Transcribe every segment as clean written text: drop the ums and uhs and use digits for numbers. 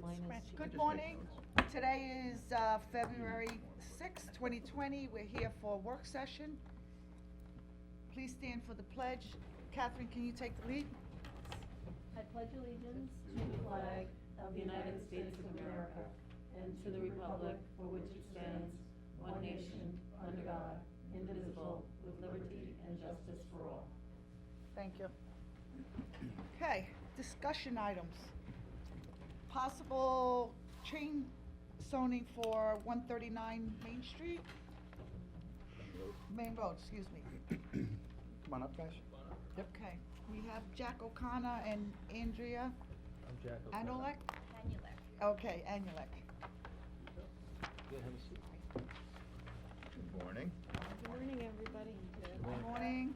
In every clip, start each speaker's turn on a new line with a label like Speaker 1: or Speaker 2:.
Speaker 1: Good morning. Today is February 6th, 2020. We're here for a work session. Please stand for the pledge. Catherine, can you take the lead?
Speaker 2: I pledge allegiance to the flag of the United States of America and to the republic for which it stands, one nation, under God, indivisible, with liberty and justice for all.
Speaker 1: Thank you. Okay, discussion items. Possible chain zoning for 139 Main Street? Main Road, excuse me.
Speaker 3: Come on up, guys.
Speaker 1: Okay, we have Jack O'Connor and Andrea
Speaker 4: I'm Jack O'Connor.
Speaker 1: Anulek. Okay, Anulek.
Speaker 4: Yeah, have a seat.
Speaker 3: Good morning.
Speaker 2: Good morning, everybody.
Speaker 1: Good morning.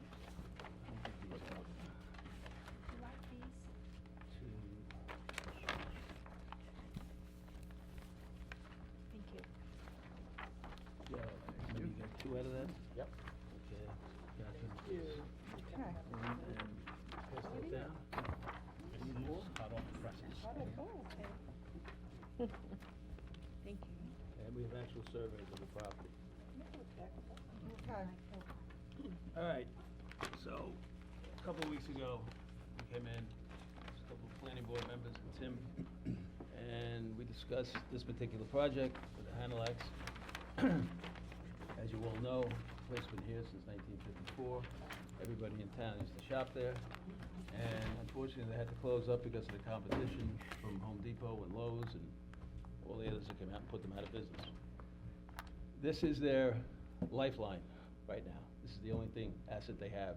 Speaker 4: Yeah, maybe you got two out of that?
Speaker 3: Yep.
Speaker 4: Okay, Catherine.
Speaker 1: Okay.
Speaker 4: And pass that down. Need more? Hot off the presses.
Speaker 2: Thank you.
Speaker 4: And we have actual surveys of the property.
Speaker 1: Okay.
Speaker 4: All right, so, a couple of weeks ago, we came in, just a couple of planning board members and Tim, and we discussed this particular project with the Hanalecs. As you all know, the place been here since 1954. Everybody in town used to shop there. And unfortunately, they had to close up because of the competition from Home Depot and Lowe's and all the others that came out and put them out of business. This is their lifeline right now. This is the only asset they have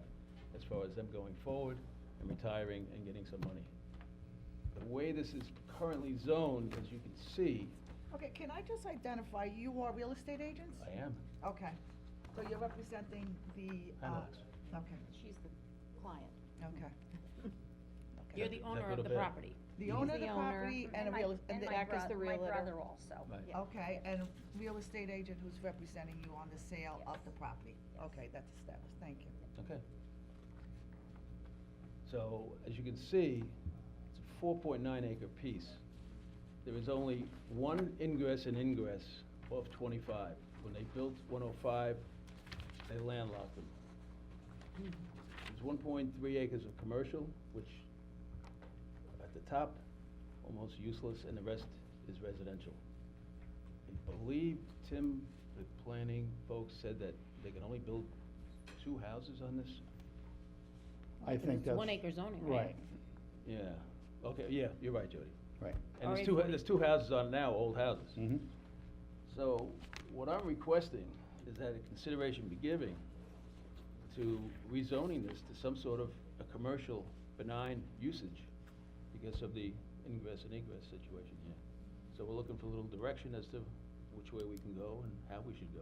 Speaker 4: as far as them going forward and retiring and getting some money. The way this is currently zoned, as you can see,
Speaker 1: Okay, can I just identify, you are real estate agents?
Speaker 4: I am.
Speaker 1: Okay, so you're representing the,
Speaker 4: Hanalecs.
Speaker 1: okay,
Speaker 2: She's the client.
Speaker 1: okay.
Speaker 2: You're
Speaker 4: Is
Speaker 2: the
Speaker 4: that
Speaker 2: owner
Speaker 4: good
Speaker 2: of
Speaker 4: or
Speaker 2: the
Speaker 4: bad?
Speaker 2: property.
Speaker 1: The owner of the
Speaker 2: the owner,
Speaker 1: property and a real, and the,
Speaker 2: Jack is the
Speaker 5: My
Speaker 2: realtor.
Speaker 5: brother also.
Speaker 4: Right.
Speaker 2: Yeah.
Speaker 1: okay, and a real estate agent who's representing you on the sale of the property. Okay, that's established, thank you.
Speaker 4: Okay. So, as you can see, it's a 4.9 acre piece. There is only one ingress and ingress off 25. When they built 105, they landlocked them. There's 1.3 acres of commercial, which at the top, almost useless, and the rest is residential. I believe Tim, the planning folks, said that they can only build 2 houses on this?
Speaker 3: I think
Speaker 2: It's
Speaker 3: that's.
Speaker 2: 1 acre zoning, right?
Speaker 3: Right,
Speaker 4: Yeah, okay, yeah, you're right, Jody.
Speaker 3: right.
Speaker 4: And
Speaker 2: RA
Speaker 4: there's
Speaker 2: 40.
Speaker 4: there's 2 houses on it now, old houses.
Speaker 3: Mm-hmm.
Speaker 4: So, what I'm requesting is that a consideration be given to rezoning this to some sort of a commercial benign usage because of the ingress and egress situation here. So we're looking for a little direction as to which way we can go and how we should go.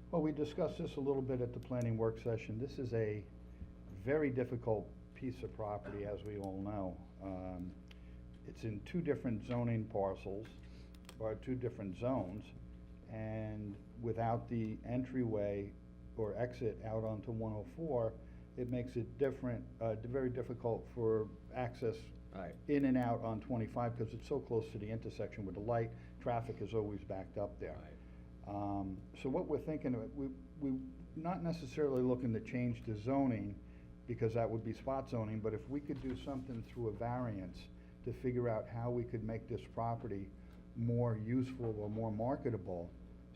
Speaker 3: Well, we discussed this a little bit at the planning work session. This is a very difficult piece of property, as we all know. It's in 2 different zoning parcels, or 2 different zones, and without the entryway or exit out onto 104, it makes it very difficult for access
Speaker 4: Right.
Speaker 3: in and out on 25, because it's so close to the intersection with the light. Traffic is always backed up there. So what we're thinking, we're not necessarily looking to change the zoning, because that would be spot zoning, but if we could do something through a variance to figure out how we could make this property more useful or more marketable,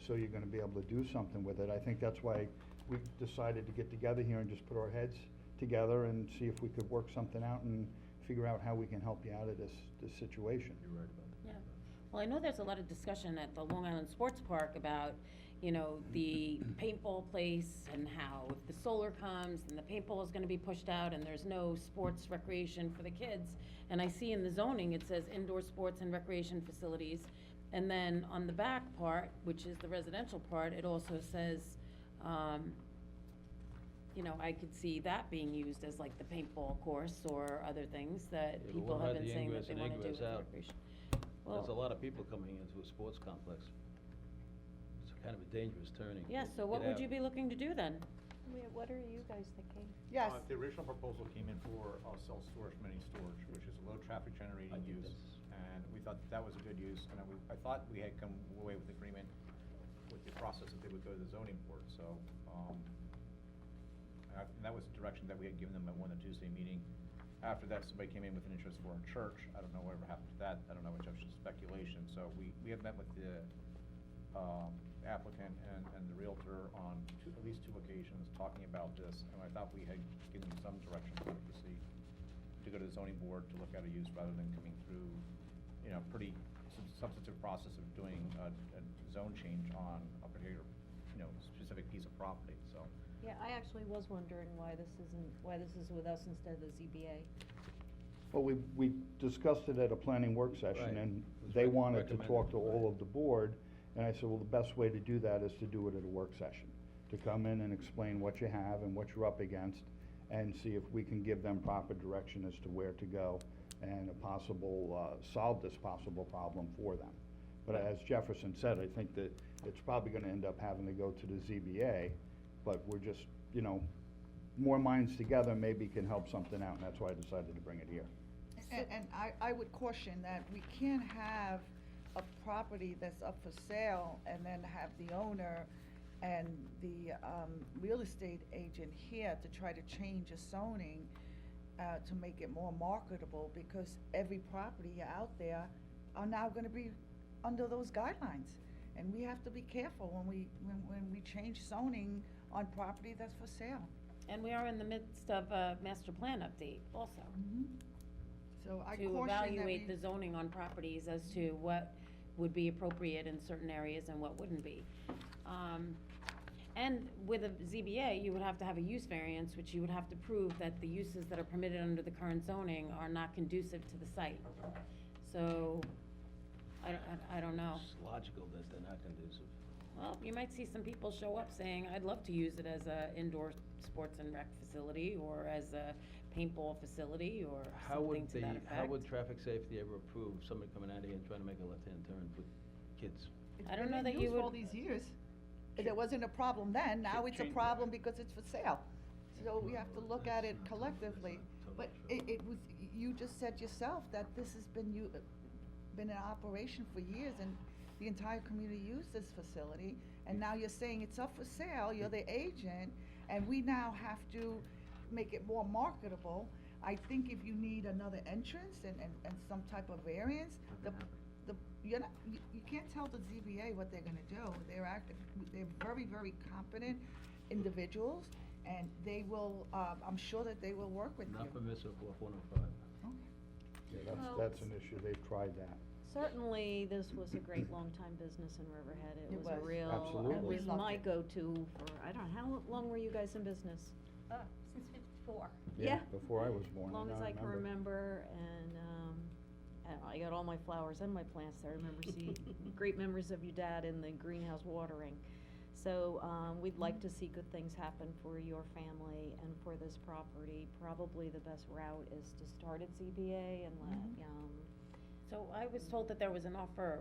Speaker 3: so you're gonna be able to do something with it. I think that's why we decided to get together here and just put our heads together and see if we could work something out and figure out how we can help you out of this situation.
Speaker 4: You're right about that.
Speaker 2: Yeah. Well, I know there's a lot of discussion at the Long Island Sports Park about, you know, the paintball place and how if the solar comes and the paintball is gonna be pushed out and there's no sports recreation for the kids. And I see in the zoning, it says indoor sports and recreation facilities. And then on the back part, which is the residential part, it also says, you know, I could see that being used as like the paintball course or other things that
Speaker 4: Yeah, but
Speaker 2: people
Speaker 4: what
Speaker 2: have
Speaker 4: about
Speaker 2: been
Speaker 4: the
Speaker 2: saying that
Speaker 4: ingress
Speaker 2: they
Speaker 4: and
Speaker 2: wanna do
Speaker 4: egress
Speaker 2: with
Speaker 4: out?
Speaker 2: recreation.
Speaker 4: There's a
Speaker 2: Well,
Speaker 4: lot of people coming into a sports complex. It's kind of a dangerous turning.
Speaker 2: yeah,
Speaker 4: to
Speaker 2: so what
Speaker 4: get
Speaker 2: would
Speaker 4: out.
Speaker 2: you be looking to do then?
Speaker 6: What are you guys thinking?
Speaker 1: Yes,
Speaker 7: The original proposal came in for self-storage, mini storage, which is a low traffic
Speaker 4: I
Speaker 7: generating
Speaker 4: think
Speaker 7: use.
Speaker 4: that's-
Speaker 5: and we thought that was a good use, and I thought we had come away with agreement with the process that they would go to the zoning board, so, and that was the direction that we had given them at one of the Tuesday meeting. After that, somebody came in with an interest for a church, I don't know whatever happened to that, I don't know, which is speculation, so we have met with the, applicant and the Realtor on at least two occasions, talking about this, and I thought we had given them some direction to proceed, to go to the zoning board to look at a use rather than coming through, pretty substantive process of doing a zone change on a particular, specific piece of property, so.
Speaker 6: Yeah, I actually was wondering why this is with us instead of the ZBA.
Speaker 3: Well, we discussed it at a planning work session,
Speaker 4: Right.
Speaker 3: and
Speaker 4: It was
Speaker 3: they wanted to
Speaker 4: recommended,
Speaker 3: talk to all
Speaker 4: right.
Speaker 3: of the board, and I said, well, the best way to do that is to do it at a work session, to come in and explain what you have and what you're up against, and see if we can give them proper direction as to where to go, and solve this possible problem for them. But as Jefferson said, I think that it's probably gonna end up having to go to the ZBA, but we're just, more minds together maybe can help something out, and that's why I decided to bring it here.
Speaker 1: And I would caution that we can't have a property that's up for sale and then have the owner and the real estate agent here to try to change a zoning to make it more marketable, because every property out there are now gonna be under those guidelines. And we have to be careful when we change zoning on property that's for sale.
Speaker 2: And we are in the midst of a master plan update also,
Speaker 1: So I
Speaker 2: to
Speaker 1: caution that
Speaker 2: evaluate
Speaker 1: we-
Speaker 2: the zoning on properties as to what would be appropriate in certain areas and what wouldn't be. And with a ZBA, you would have to have a use variance, which you would have to prove that the uses that are permitted under the current zoning are not conducive to the site. So, I don't know.
Speaker 4: It's logical that they're not conducive.
Speaker 2: Well, you might see some people show up saying, I'd love to use it as a indoor sports and rec facility, or as a paintball facility, or something to that effect.
Speaker 4: How would traffic safety ever approve somebody coming out of here and trying to make a left-hand turn with kids?
Speaker 1: It's
Speaker 2: I don't
Speaker 1: been
Speaker 2: know
Speaker 1: in
Speaker 2: that you
Speaker 1: use for all
Speaker 2: would-
Speaker 1: these years. There wasn't a problem then, now it's a
Speaker 5: Change
Speaker 1: problem because it's for sale. So we have to look at it collectively. But it was, you just said yourself that this has been been in operation for years, and the entire community used this facility. And now you're saying it's up for sale, you're the agent, and we now have to make it more marketable. I think if you need another entrance and some type of variance, you can't tell the ZBA what they're gonna do. They're very, very competent individuals, and they will, I'm sure that they will work with you.
Speaker 4: Not permissive off 105.
Speaker 3: Yeah,
Speaker 6: Well-
Speaker 3: that's an issue, they've tried that.
Speaker 6: Certainly, this was a great long-time business in Riverhead.
Speaker 1: It
Speaker 6: It was a
Speaker 1: was.
Speaker 6: real,
Speaker 3: Absolutely.
Speaker 6: it was
Speaker 1: We loved
Speaker 6: my
Speaker 1: it.
Speaker 6: go-to for, I don't know, how long were you guys in business?
Speaker 7: Since '54.
Speaker 6: Yeah.
Speaker 3: Before I was born,
Speaker 6: As long as I can
Speaker 3: remember.
Speaker 6: remember, and I got all my flowers and my plants there. I remember seeing great memories of your dad in the greenhouse watering. So, we'd like to see good things happen for your family and for this property. Probably the best route is to start at ZBA and let,
Speaker 2: So I was told that there was an offer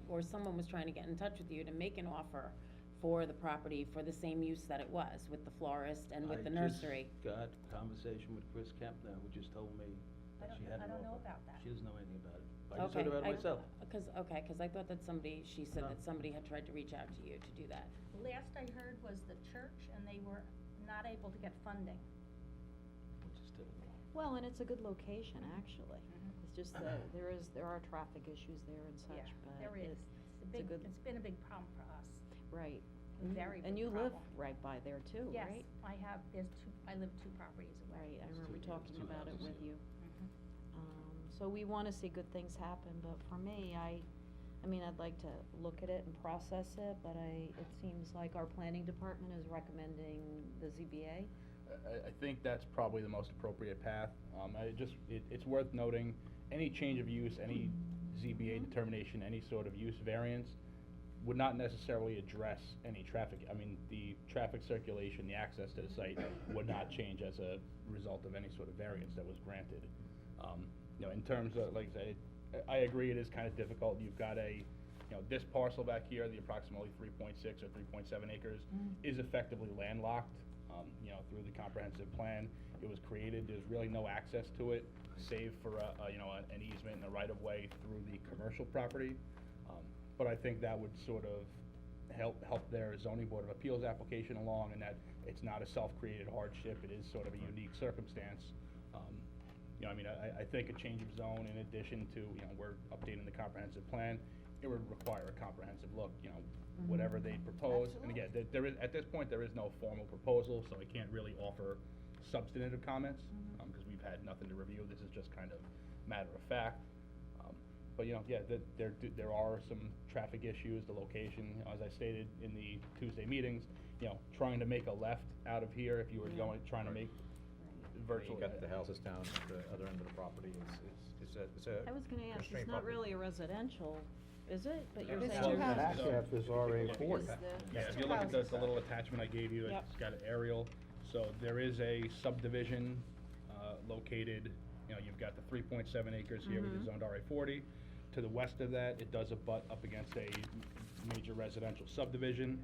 Speaker 2: or someone was trying to get in touch with you to make an offer for the property for the same use that it was, with the florist and with the nursery.
Speaker 4: I just got conversation with Chris Kempner, who just told me that she had an offer.
Speaker 7: I don't know about that.
Speaker 4: She doesn't know anything about it. I just heard about it myself.
Speaker 2: Cause I thought that she said
Speaker 4: No.
Speaker 2: that somebody had tried to reach out to you to do that.
Speaker 7: The last I heard was the church, and they were not able to get funding.
Speaker 4: Which is typical.
Speaker 6: well, and it's a good location, actually. It's just that there are traffic issues there and
Speaker 7: Yeah,
Speaker 6: such, but
Speaker 7: there is. It's been a big problem for us.
Speaker 6: right.
Speaker 7: A very
Speaker 6: And
Speaker 7: big
Speaker 6: you live
Speaker 7: problem.
Speaker 6: right by there too,
Speaker 7: Yes,
Speaker 6: right?
Speaker 7: I live 2 properties away.
Speaker 6: Right, I
Speaker 4: It's
Speaker 6: remember
Speaker 4: two-
Speaker 6: talking
Speaker 4: it's two
Speaker 6: about it
Speaker 4: houses,
Speaker 6: with
Speaker 4: yeah.
Speaker 6: you.
Speaker 7: Mhm.
Speaker 6: So we wanna see good things happen, but for me, I mean, I'd like to look at it and process it, but it seems like our planning department is recommending the ZBA.
Speaker 8: I think that's probably the most appropriate path. It's worth noting, any change of use, any ZBA determination, any sort of use variance would not necessarily address any traffic. I mean, the traffic circulation, the access to the site would not change as a result of any sort of variance that was granted. In terms of, like I said, I agree it is kind of difficult. You've got this parcel back here, the approximately 3.6 or 3.7 acres, is effectively landlocked, through the comprehensive plan. it was created, there's really no access to it, save for an easement and a right-of-way through the commercial property. But I think that would sort of help their zoning board of appeals application along, and that it's not a self-created hardship, it is sort of a unique circumstance. I think a change of zone in addition to, we're updating the comprehensive plan, it would require a comprehensive look, whatever they propose. And again, there is, at this point, there is no formal proposal, so I can't really offer substantive comments, because we've had nothing to review, this is just kind of matter of fact. But, there are some traffic issues, the location, as I stated in the Tuesday meetings, trying to make a left out of here, if you were trying to make virtual.
Speaker 5: You got the houses down at the other end of the property, it's a
Speaker 6: I was gonna ask, it's
Speaker 5: constrained
Speaker 6: not
Speaker 5: property.
Speaker 6: really a residential, is it? But you're
Speaker 1: It's
Speaker 6: saying
Speaker 1: two
Speaker 6: there's.
Speaker 1: houses.
Speaker 3: Back half is RA 40.
Speaker 6: Is the-
Speaker 8: Yeah, if
Speaker 1: two
Speaker 8: you look at the
Speaker 1: houses.
Speaker 8: little attachment I gave you,
Speaker 6: Yep.
Speaker 8: it's got an aerial, so there is a subdivision, located, you've got the 3.7 acres here, which is zoned RA 40. To the west of that, it does abut up against a major residential subdivision.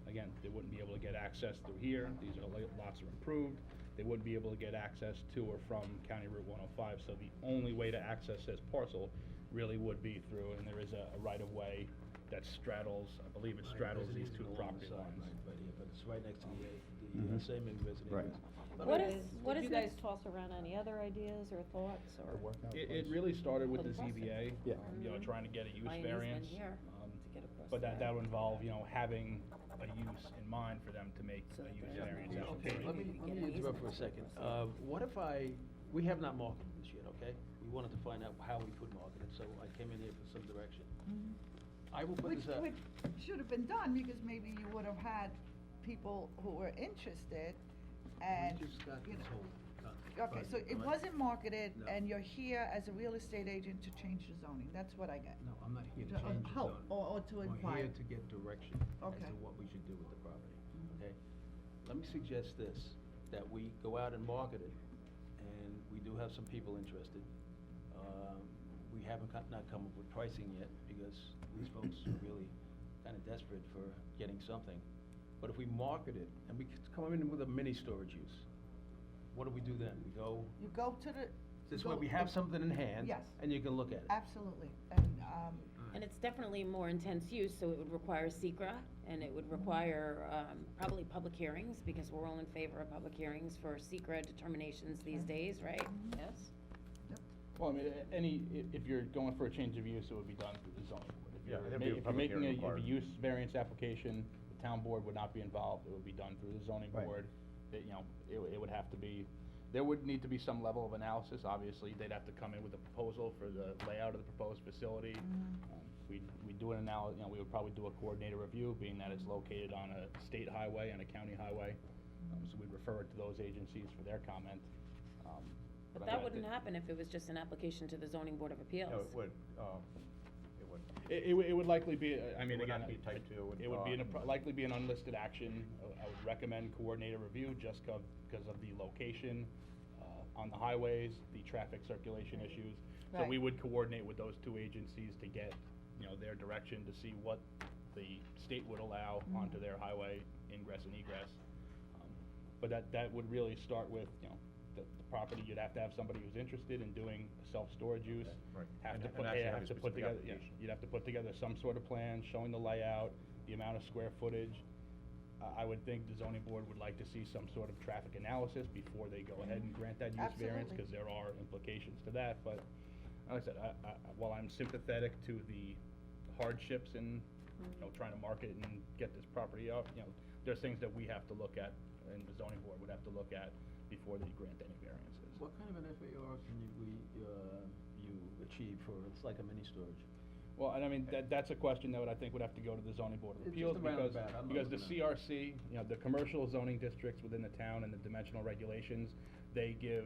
Speaker 8: Again, they wouldn't be able to get access through here, these are, lots are improved. They wouldn't be able to get access to or from County Route 105, so the only way to access this parcel really would be through, and there is a right-of-way that straddles, I believe it straddles these two property lines.
Speaker 4: Right here, but it's right next to the
Speaker 3: Mhm.
Speaker 4: Samen's residence.
Speaker 3: Right.
Speaker 4: But
Speaker 2: What
Speaker 4: I-
Speaker 2: is- what
Speaker 6: Did
Speaker 2: is
Speaker 6: you guys
Speaker 2: next?
Speaker 6: toss around any other ideas or thoughts, or?
Speaker 8: It really started with the
Speaker 2: Well, the
Speaker 8: ZBA,
Speaker 3: Yeah.
Speaker 8: Trying to get a use
Speaker 2: Buy an easement
Speaker 8: variance.
Speaker 2: here
Speaker 8: um,
Speaker 2: to get across
Speaker 8: But that
Speaker 2: there.
Speaker 8: would involve, having a use in mind for them to make
Speaker 2: So
Speaker 8: a use
Speaker 2: that-
Speaker 8: variance
Speaker 2: Yeah.
Speaker 4: Okay,
Speaker 8: application.
Speaker 4: let me
Speaker 2: Get an
Speaker 4: interrupt for a
Speaker 2: easement
Speaker 4: second.
Speaker 2: across there.
Speaker 4: What if we have not marketed this yet, okay? We wanted to find out how we could market it, so I came in here for some direction. I will put
Speaker 1: Which,
Speaker 4: this out.
Speaker 1: which should have been done, because maybe you would have had people who were interested, and,
Speaker 4: We just got
Speaker 1: you
Speaker 4: this
Speaker 1: know.
Speaker 4: whole
Speaker 1: Okay, so it
Speaker 4: right?
Speaker 1: wasn't marketed,
Speaker 4: No.
Speaker 1: and you're here as a real estate agent to change the zoning, that's what I get.
Speaker 4: No, I'm not here to
Speaker 1: To,
Speaker 4: change the
Speaker 1: help,
Speaker 4: zoning.
Speaker 1: or to
Speaker 4: We're
Speaker 1: inquire.
Speaker 4: here to get direction as
Speaker 1: Okay.
Speaker 4: to what we should do with the property, okay? Let me suggest this, that we go out and market it, and we do have some people interested. We haven't not come up with pricing yet, because these folks are really kinda desperate for getting something. But if we market it, and we could come in with a mini storage use, what do we do then? We go,
Speaker 1: You go to the.
Speaker 4: this
Speaker 1: go-
Speaker 4: way we have something in hand.
Speaker 1: Yes.
Speaker 4: And you can look at it.
Speaker 1: Absolutely, and,
Speaker 2: And it's definitely more intense use, so it would require secra, and it would require, probably public hearings, because we're all in favor of public hearings for secra determinations these days, right? Yes?
Speaker 8: Well, if you're going for a change of use, it would be done through the zoning board. If
Speaker 5: Yeah,
Speaker 8: you're
Speaker 5: there'd
Speaker 8: ma-
Speaker 5: be a
Speaker 8: if you're
Speaker 5: public
Speaker 8: making
Speaker 5: hearing
Speaker 8: a
Speaker 5: required.
Speaker 8: use variance application, the town board would not be involved, it would be done through the zoning
Speaker 3: Right.
Speaker 8: board. It would have to be, there would need to be some level of analysis, obviously, they'd have to come in with a proposal for the layout of the proposed facility. We'd do an we would probably do a coordinator review, being that it's located on a state highway and a county highway. So we'd refer it to those agencies for their comment.
Speaker 2: But that wouldn't happen if it was just an application to the zoning board of appeals.
Speaker 5: No, it would.
Speaker 8: It would likely be, I mean,
Speaker 5: It would
Speaker 8: again,
Speaker 5: not be type 2,
Speaker 8: it would be, likely be an unlisted action. I would recommend coordinator review just because of the location, on the highways, the traffic circulation issues. So we
Speaker 1: Right.
Speaker 8: would coordinate with those two agencies to get, their direction to see what the state would allow onto their highway ingress and egress. But that would really start with, the property, you'd have to have somebody who's interested in doing self-storage use.
Speaker 5: Right.
Speaker 8: Have
Speaker 5: And-
Speaker 8: to
Speaker 5: and
Speaker 8: put,
Speaker 5: actually have
Speaker 8: have
Speaker 5: a
Speaker 8: to put
Speaker 5: specific
Speaker 8: together,
Speaker 5: application.
Speaker 8: you'd have to put together some sort of plan showing the layout, the amount of square footage. I would think the zoning board would like to see some sort of traffic analysis before they go ahead and grant that use variance,
Speaker 1: Absolutely.
Speaker 8: because there are implications to that, but, like I said, while I'm sympathetic to the hardships in, trying to market and get this property up, there's things that we have to look at, and the zoning board would have to look at before they grant any variances.
Speaker 4: What kind of an FAR can you achieve for, it's like a mini storage?
Speaker 8: Well, and I mean, that's a question that I think would have to go to the zoning board of
Speaker 4: It's
Speaker 8: appeals,
Speaker 4: just a
Speaker 8: because,
Speaker 4: roundabout, I'm not
Speaker 8: because the
Speaker 4: looking at it.
Speaker 8: CRC, the commercial zoning districts within the town and the dimensional regulations, they give,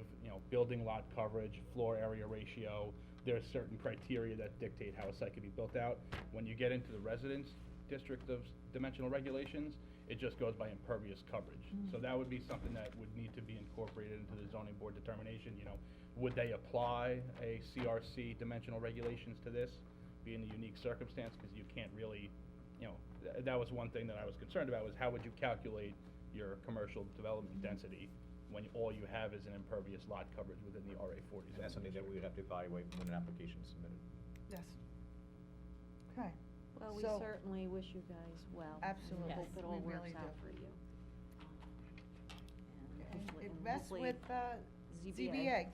Speaker 8: building lot coverage, floor area ratio, there's certain criteria that dictate how a site can be built out. When you get into the residence district of dimensional regulations, it just goes by impervious coverage. So that would be something that would need to be incorporated into the zoning board determination, would they apply a CRC dimensional regulations to this, being a unique circumstance, because you can't really, that was one thing that I was concerned about, was how would you calculate your commercial development density, when all you have is an impervious lot coverage within the RA 40 zone.
Speaker 5: That's something that we would have to evaluate when an application is submitted.
Speaker 1: Yes. Okay,
Speaker 6: Well, we
Speaker 1: So-
Speaker 6: certainly wish you guys well.
Speaker 1: Absolutely.
Speaker 6: And hope it all
Speaker 1: We really
Speaker 6: works out
Speaker 1: do.
Speaker 6: for you. And hopefully-
Speaker 1: it
Speaker 6: and
Speaker 1: rests
Speaker 6: hopefully
Speaker 1: with, ZBA.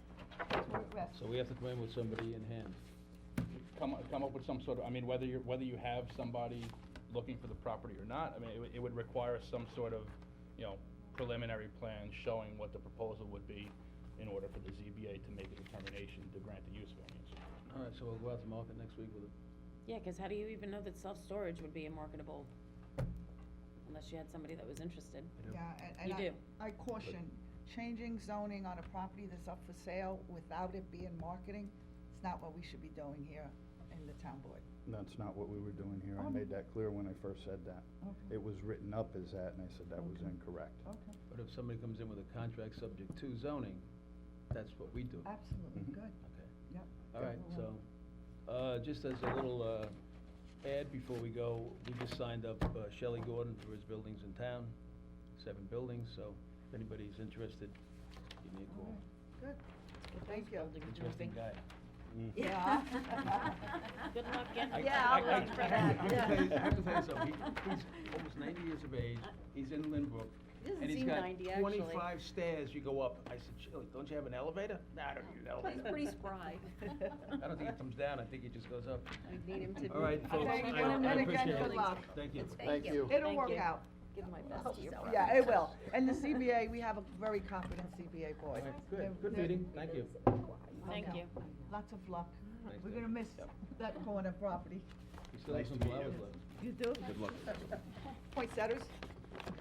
Speaker 1: That's where it rests.
Speaker 4: So we have to come in with somebody in hand.
Speaker 8: Come up with some sort of, I mean, whether you have somebody looking for the property or not, I mean, it would require some sort of, preliminary plan showing what the proposal would be in order for the ZBA to make a determination to grant the use variance.
Speaker 4: All right, so we'll go out to market next week with it.
Speaker 2: Yeah, 'cause how do you even know that self-storage would be a marketable, unless you had somebody that was interested?
Speaker 1: Yeah, and
Speaker 2: You do.
Speaker 1: I caution, changing zoning on a property that's up for sale without it being marketing, it's not what we should be doing here in the town board.
Speaker 3: That's not what we were doing here. I
Speaker 1: Oh.
Speaker 3: made that clear when I first said that.
Speaker 1: Okay.
Speaker 3: It was written up as that, and I said that was
Speaker 1: Okay.
Speaker 3: incorrect.
Speaker 1: Okay,
Speaker 4: But if somebody comes in with a contract subject to zoning, that's what we do.
Speaker 1: absolutely,
Speaker 3: Mhm.
Speaker 1: good,
Speaker 4: Okay.
Speaker 1: yep.
Speaker 4: All right, so, just as a little, ad before we go, we just signed up, Shelley Gordon for his buildings in town, 7 buildings, so if anybody's interested, give me a
Speaker 1: All
Speaker 4: call.
Speaker 1: right, good,
Speaker 6: Get
Speaker 1: thank
Speaker 6: those
Speaker 1: you.
Speaker 6: buildings
Speaker 4: Interesting
Speaker 6: moving.
Speaker 4: guy.
Speaker 1: Yeah.
Speaker 2: Good luck getting.
Speaker 6: Yeah, I'll wait for that,
Speaker 4: I have to
Speaker 6: yeah.
Speaker 4: tell you- I have to tell you something, he's almost 90 years of age, he's in Lynbrook.
Speaker 6: He doesn't
Speaker 4: And he's
Speaker 6: seem
Speaker 4: got
Speaker 6: 90, actually.
Speaker 4: 25 stairs you go up. I said, Shelley, don't you have an elevator? No, I don't need an elevator.
Speaker 6: He's pretty spry.
Speaker 4: I don't think it comes down, I think it just goes up.
Speaker 6: We need him to.
Speaker 4: All right, folks,
Speaker 1: Thank you,
Speaker 4: I
Speaker 1: and again,
Speaker 4: appreciate
Speaker 1: good
Speaker 4: it.
Speaker 1: luck.
Speaker 4: Thank you.
Speaker 3: Thank you.
Speaker 1: It'll
Speaker 6: Thank
Speaker 1: work
Speaker 6: you.
Speaker 1: out.
Speaker 6: Give my best to your brother.
Speaker 1: Yeah, it will. And the CBA, we have a very competent CBA board.
Speaker 4: All right, good,
Speaker 1: They're-
Speaker 4: good
Speaker 1: they're-
Speaker 4: meeting, thank you.
Speaker 2: Thank
Speaker 1: Okay.
Speaker 2: you.
Speaker 1: Lots of luck.
Speaker 4: Thanks,
Speaker 1: We're
Speaker 4: Dave.
Speaker 1: gonna miss
Speaker 4: Yep.
Speaker 1: that corner property.
Speaker 4: We still have
Speaker 3: Nice
Speaker 4: some
Speaker 3: to meet
Speaker 4: flowers
Speaker 3: you.
Speaker 4: left.
Speaker 1: You do?
Speaker 4: Good luck.
Speaker 1: Poinsettias?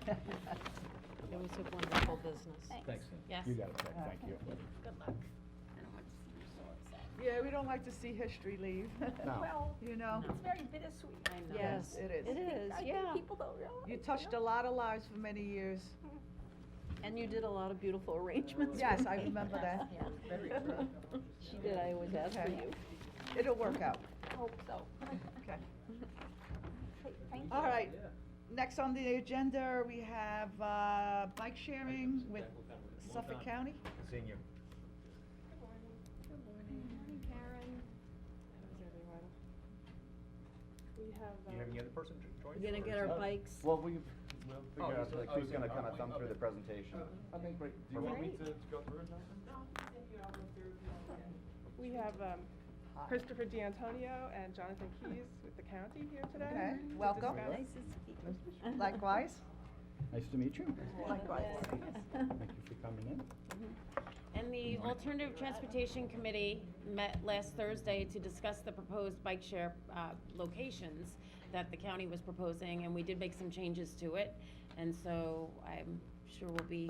Speaker 6: It was a wonderful business.
Speaker 4: Thanks.
Speaker 2: Yes.
Speaker 3: You got it, Ted. Thank you.
Speaker 2: Good luck. I don't want to see you so upset.
Speaker 1: Yeah, we don't like to see history leave.
Speaker 3: No.
Speaker 7: Well,
Speaker 1: You know?
Speaker 7: it's very bittersweet.
Speaker 2: I know.
Speaker 1: Yes, it is.
Speaker 6: It is,
Speaker 7: I
Speaker 6: yeah.
Speaker 7: think people don't realize.
Speaker 1: You touched a lot of lives for many years.
Speaker 6: And you did a lot of beautiful arrangements.
Speaker 1: Yes, I remember that.
Speaker 6: Yeah. She did, I always ask for
Speaker 1: Okay.
Speaker 6: you.
Speaker 1: It'll work out.
Speaker 7: I hope so.
Speaker 1: Okay.
Speaker 7: Hey, thank you.
Speaker 1: All right. Next on the agenda, we have bike sharing with Suffolk County.
Speaker 5: Seeing you.
Speaker 6: Morning, Karen.
Speaker 9: We have,
Speaker 5: Do you have any other person join?
Speaker 6: We're gonna get our bikes.
Speaker 10: Well, we'll
Speaker 5: Oh,
Speaker 10: figure out,
Speaker 5: so-
Speaker 10: like,
Speaker 5: oh,
Speaker 10: who's
Speaker 5: so-
Speaker 10: gonna kinda
Speaker 5: oh,
Speaker 10: come through the
Speaker 5: okay.
Speaker 10: presentation.
Speaker 5: Okay, great.
Speaker 10: Do you want me
Speaker 6: to
Speaker 10: go through it, Jonathan?
Speaker 9: we have Christopher D'Antonio and Jonathan Keys with the county here today.
Speaker 1: Okay,
Speaker 9: to
Speaker 1: welcome.
Speaker 9: discuss.
Speaker 6: Nice to see you.
Speaker 1: Likewise.
Speaker 3: Nice to meet you.
Speaker 1: Likewise.
Speaker 3: Thank you for coming in.
Speaker 2: And the Alternative Transportation Committee met last Thursday to discuss the proposed bike share locations that the county was proposing, and we did make some changes to it. And so I'm sure we'll be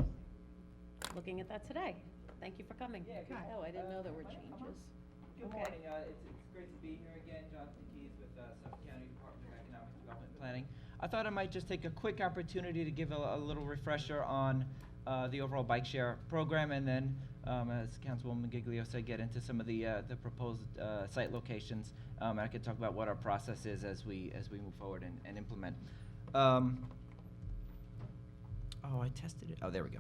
Speaker 2: looking at that today. Thank you for coming.
Speaker 11: Yeah, good,
Speaker 6: Oh, I didn't know there were changes.
Speaker 11: good morning, it's great to be here again, Jonathan Keys with Suffolk County Department of Economic Development Planning. I thought I might just take a quick opportunity to give a little refresher on the overall bike share program, and then, as Councilwoman Giglio said, get into some of the proposed site locations, and I could talk about what our process is as we move forward and implement. Oh, I tested it. Oh, there we go.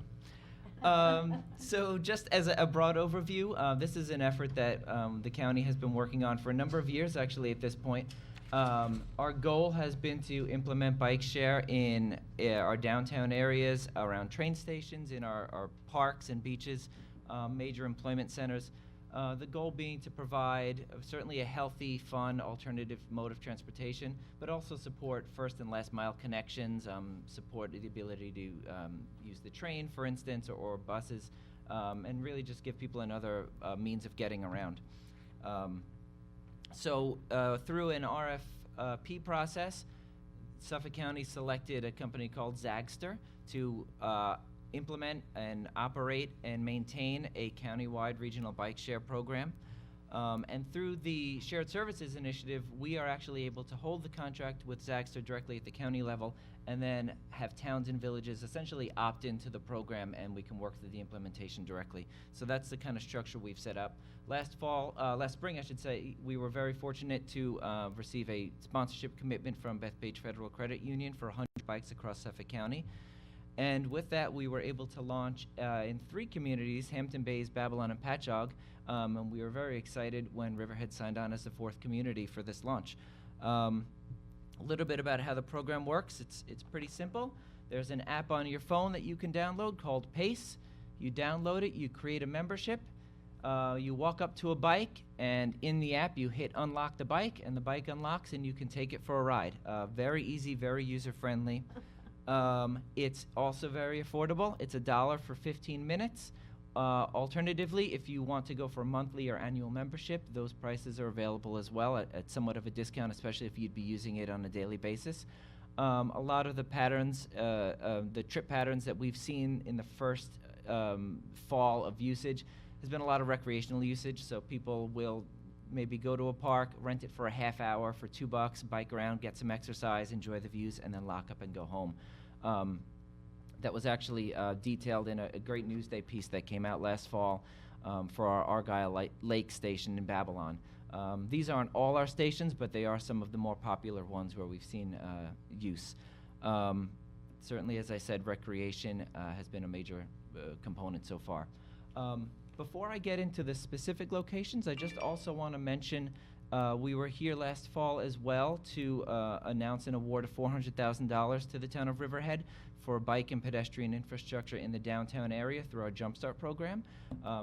Speaker 11: So just as a broad overview, this is an effort that the county has been working on for a number of years, actually, at this point. Our goal has been to implement bike share in our downtown areas, around train stations, in our parks and beaches, major employment centers. The goal being to provide certainly a healthy, fun, alternative mode of transportation, but also support first and last mile connections, support the ability to use the train, for instance, or buses, and really just give people another means of getting around. So through an RFP process, Suffolk County selected a company called Zagster to implement and operate and maintain a countywide regional bike share program. And through the Shared Services Initiative, we are actually able to hold the contract with Zagster directly at the county level, and then have towns and villages essentially opt into the program, and we can work through the implementation directly. So that's the kind of structure we've set up. Last spring, I should say, we were very fortunate to receive a sponsorship commitment from Bethpage Federal Credit Union for 100 bikes across Suffolk County. And with that, we were able to launch in 3 communities, Hampton Bays, Babylon, and Patchogue. And we were very excited when Riverhead signed on as the 4th community for this launch. A little bit about how the program works. It's pretty simple. There's an app on your phone that you can download called Pace. You download it, you create a membership. You walk up to a bike, and in the app you hit unlock the bike, and the bike unlocks, and you can take it for a ride. Very easy, very user-friendly. It's also very affordable. It's $1 for 15 minutes. Alternatively, if you want to go for a monthly or annual membership, those prices are available as well at somewhat of a discount, especially if you'd be using it on a daily basis. A lot of the patterns, the trip patterns that we've seen in the first fall of usage, there's been a lot of recreational usage, so people will maybe go to a park, rent it for a half hour for $2, bike around, get some exercise, enjoy the views, and then lock up and go home. That was actually detailed in a great Newsday piece that came out last fall for our Argyle Lake station in Babylon. These aren't all our stations, but they are some of the more popular ones where we've seen use. Certainly, as I said, recreation has been a major component so far. Before I get into the specific locations, I just also want to mention we were here last fall as well to announce an award of $400,000 to the town of Riverhead for bike and pedestrian infrastructure in the downtown area through our Jumpstart program.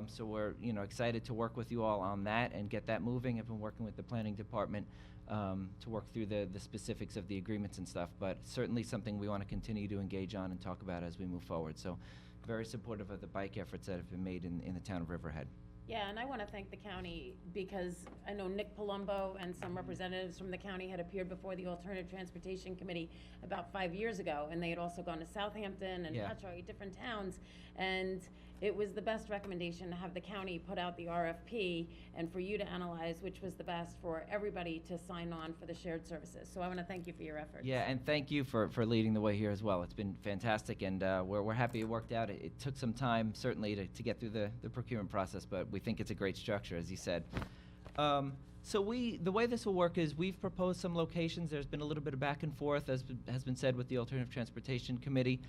Speaker 11: So we're excited to work with you all on that and get that moving. I've been working with the planning department to work through the specifics of the agreements and stuff, but certainly something we want to continue to engage on and talk about as we move forward. So very supportive of the bike efforts that have been made in the town of Riverhead.
Speaker 2: Yeah, and I want to thank the county because I know Nick Palumbo and some representatives from the county had appeared before the Alternative Transportation Committee about 5 years ago, and they had also gone to Southampton and Patchogue, different towns, and it was the best recommendation to have the county put out the RFP and for you to analyze which was the best for everybody to sign on for the shared services. So I want to thank you for your efforts.
Speaker 11: Yeah, and thank you for leading the way here as well. It's been fantastic, and we're happy it worked out. It took some time, certainly, to get through the procurement process, but we think it's a great structure, as you said. So the way this will work is we've proposed some locations. There's been a little bit of back and forth, as has been said, with the Alternative Transportation Committee.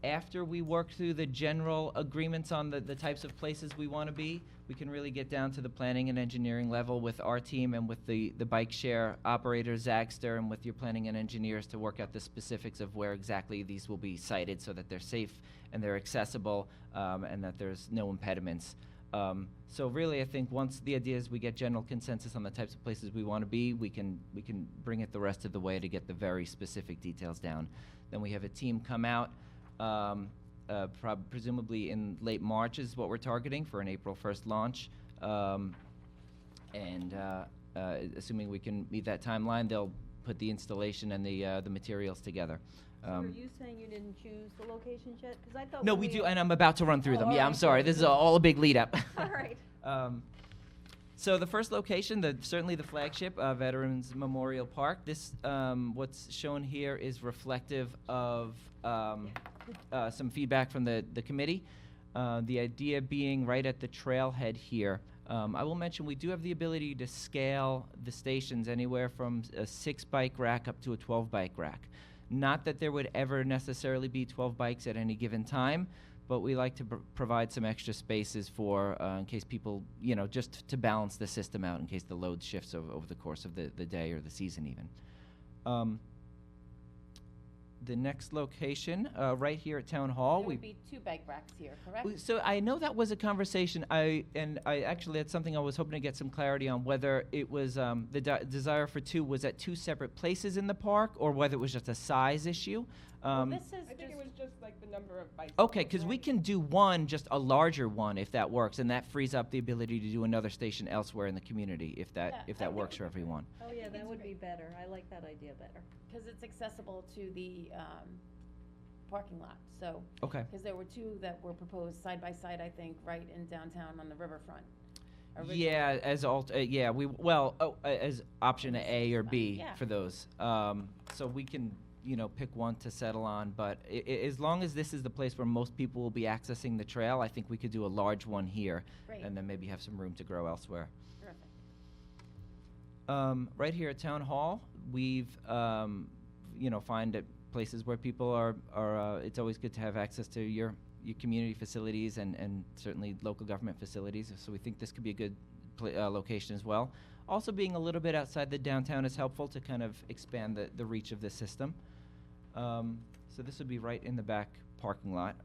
Speaker 11: After we work through the general agreements on the types of places we want to be, we can really get down to the planning and engineering level with our team and with the bike share operator, Zagster, and with your planning and engineers to work out the specifics of where exactly these will be sited so that they're safe and they're accessible and that there's no impediments. So really, I think once the idea is we get general consensus on the types of places we want to be, we can bring it the rest of the way to get the very specific details down. Then we have a team come out, presumably in late March is what we're targeting for an April 1st launch. Assuming we can meet that timeline, they'll put the installation and the materials together.
Speaker 6: So are you saying you didn't choose the locations yet? Because I thought
Speaker 11: No,
Speaker 6: when
Speaker 11: we do, and I'm about to run through them.
Speaker 6: Oh,
Speaker 11: Yeah, I'm
Speaker 6: alright.
Speaker 11: sorry. This is all a big lead up.
Speaker 6: All right.
Speaker 11: So the first location, certainly the flagship, Veterans Memorial Park. This, what's shown here is reflective of some feedback from the committee. The idea being right at the trailhead here. I will mention we do have the ability to scale the stations anywhere from a 6-bike rack up to a 12-bike rack. Not that there would ever necessarily be 12 bikes at any given time, but we like to provide some extra spaces for, in case people, just to balance the system out in case the load shifts over the course of the day or the season even. The next location, right here at Town Hall.
Speaker 2: There would be 2 bike racks here, correct?
Speaker 11: So I know that was a conversation, I actually, that's something I was hoping to get some clarity on, whether it was, the desire for 2 was at 2 separate places in the park, or whether it was just a size issue.
Speaker 2: Well, this is
Speaker 9: I think it was just like the number of bicycles.
Speaker 11: Okay, because we can do one, just a larger one, if that works, and that frees up the ability to do another station elsewhere in the community, if
Speaker 2: Yeah,
Speaker 11: that works for everyone.
Speaker 6: Oh, yeah,
Speaker 2: think
Speaker 6: that
Speaker 2: it's
Speaker 6: would
Speaker 2: great.
Speaker 6: be better. I like that idea better.
Speaker 2: Because it's accessible to the parking lot, so.
Speaker 11: Okay.
Speaker 2: Because there were 2 that were proposed side by side, I think, right in downtown on the riverfront.
Speaker 11: Yeah, as as option A or B
Speaker 2: Yeah.
Speaker 11: for those. So we can, pick one to settle on, but as long as this is the place where most people will be accessing the trail, I think we could do a large one here.
Speaker 2: Great.
Speaker 11: And then maybe have some room to grow elsewhere.
Speaker 2: Terrific.
Speaker 11: Right here at Town Hall, we've, find that places where people are it's always good to have access to your community facilities and certainly local government facilities. So we think this could be a good location as well. Also, being a little bit outside the downtown is helpful to kind of expand the reach of the system. So this would be right in the back parking lot.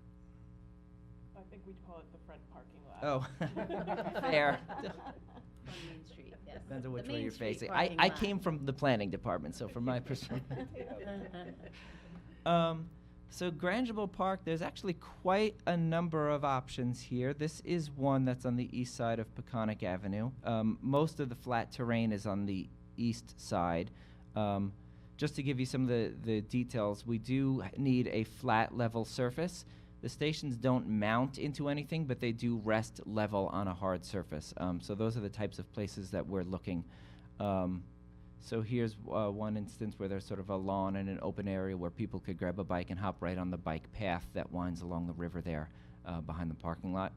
Speaker 9: I think we'd call it the front parking lot.
Speaker 11: Oh, fair.
Speaker 2: On Main Street, yes.
Speaker 11: Depends on
Speaker 2: The
Speaker 11: which way
Speaker 2: Main
Speaker 11: you're
Speaker 2: Street
Speaker 11: facing.
Speaker 2: parking
Speaker 11: I
Speaker 2: lot.
Speaker 11: came from the planning department, so from my perspective. So Grangeville Park, there's actually quite a number of options here. This is one that's on the east side of Peconic Avenue. Most of the flat terrain is on the east side. Just to give you some of the details, we do need a flat level surface. The stations don't mount into anything, but they do rest level on a hard surface. So those are the types of places that we're looking. So here's one instance where there's sort of a lawn and an open area where people could grab a bike and hop right on the bike path that winds along the river there behind the parking lot.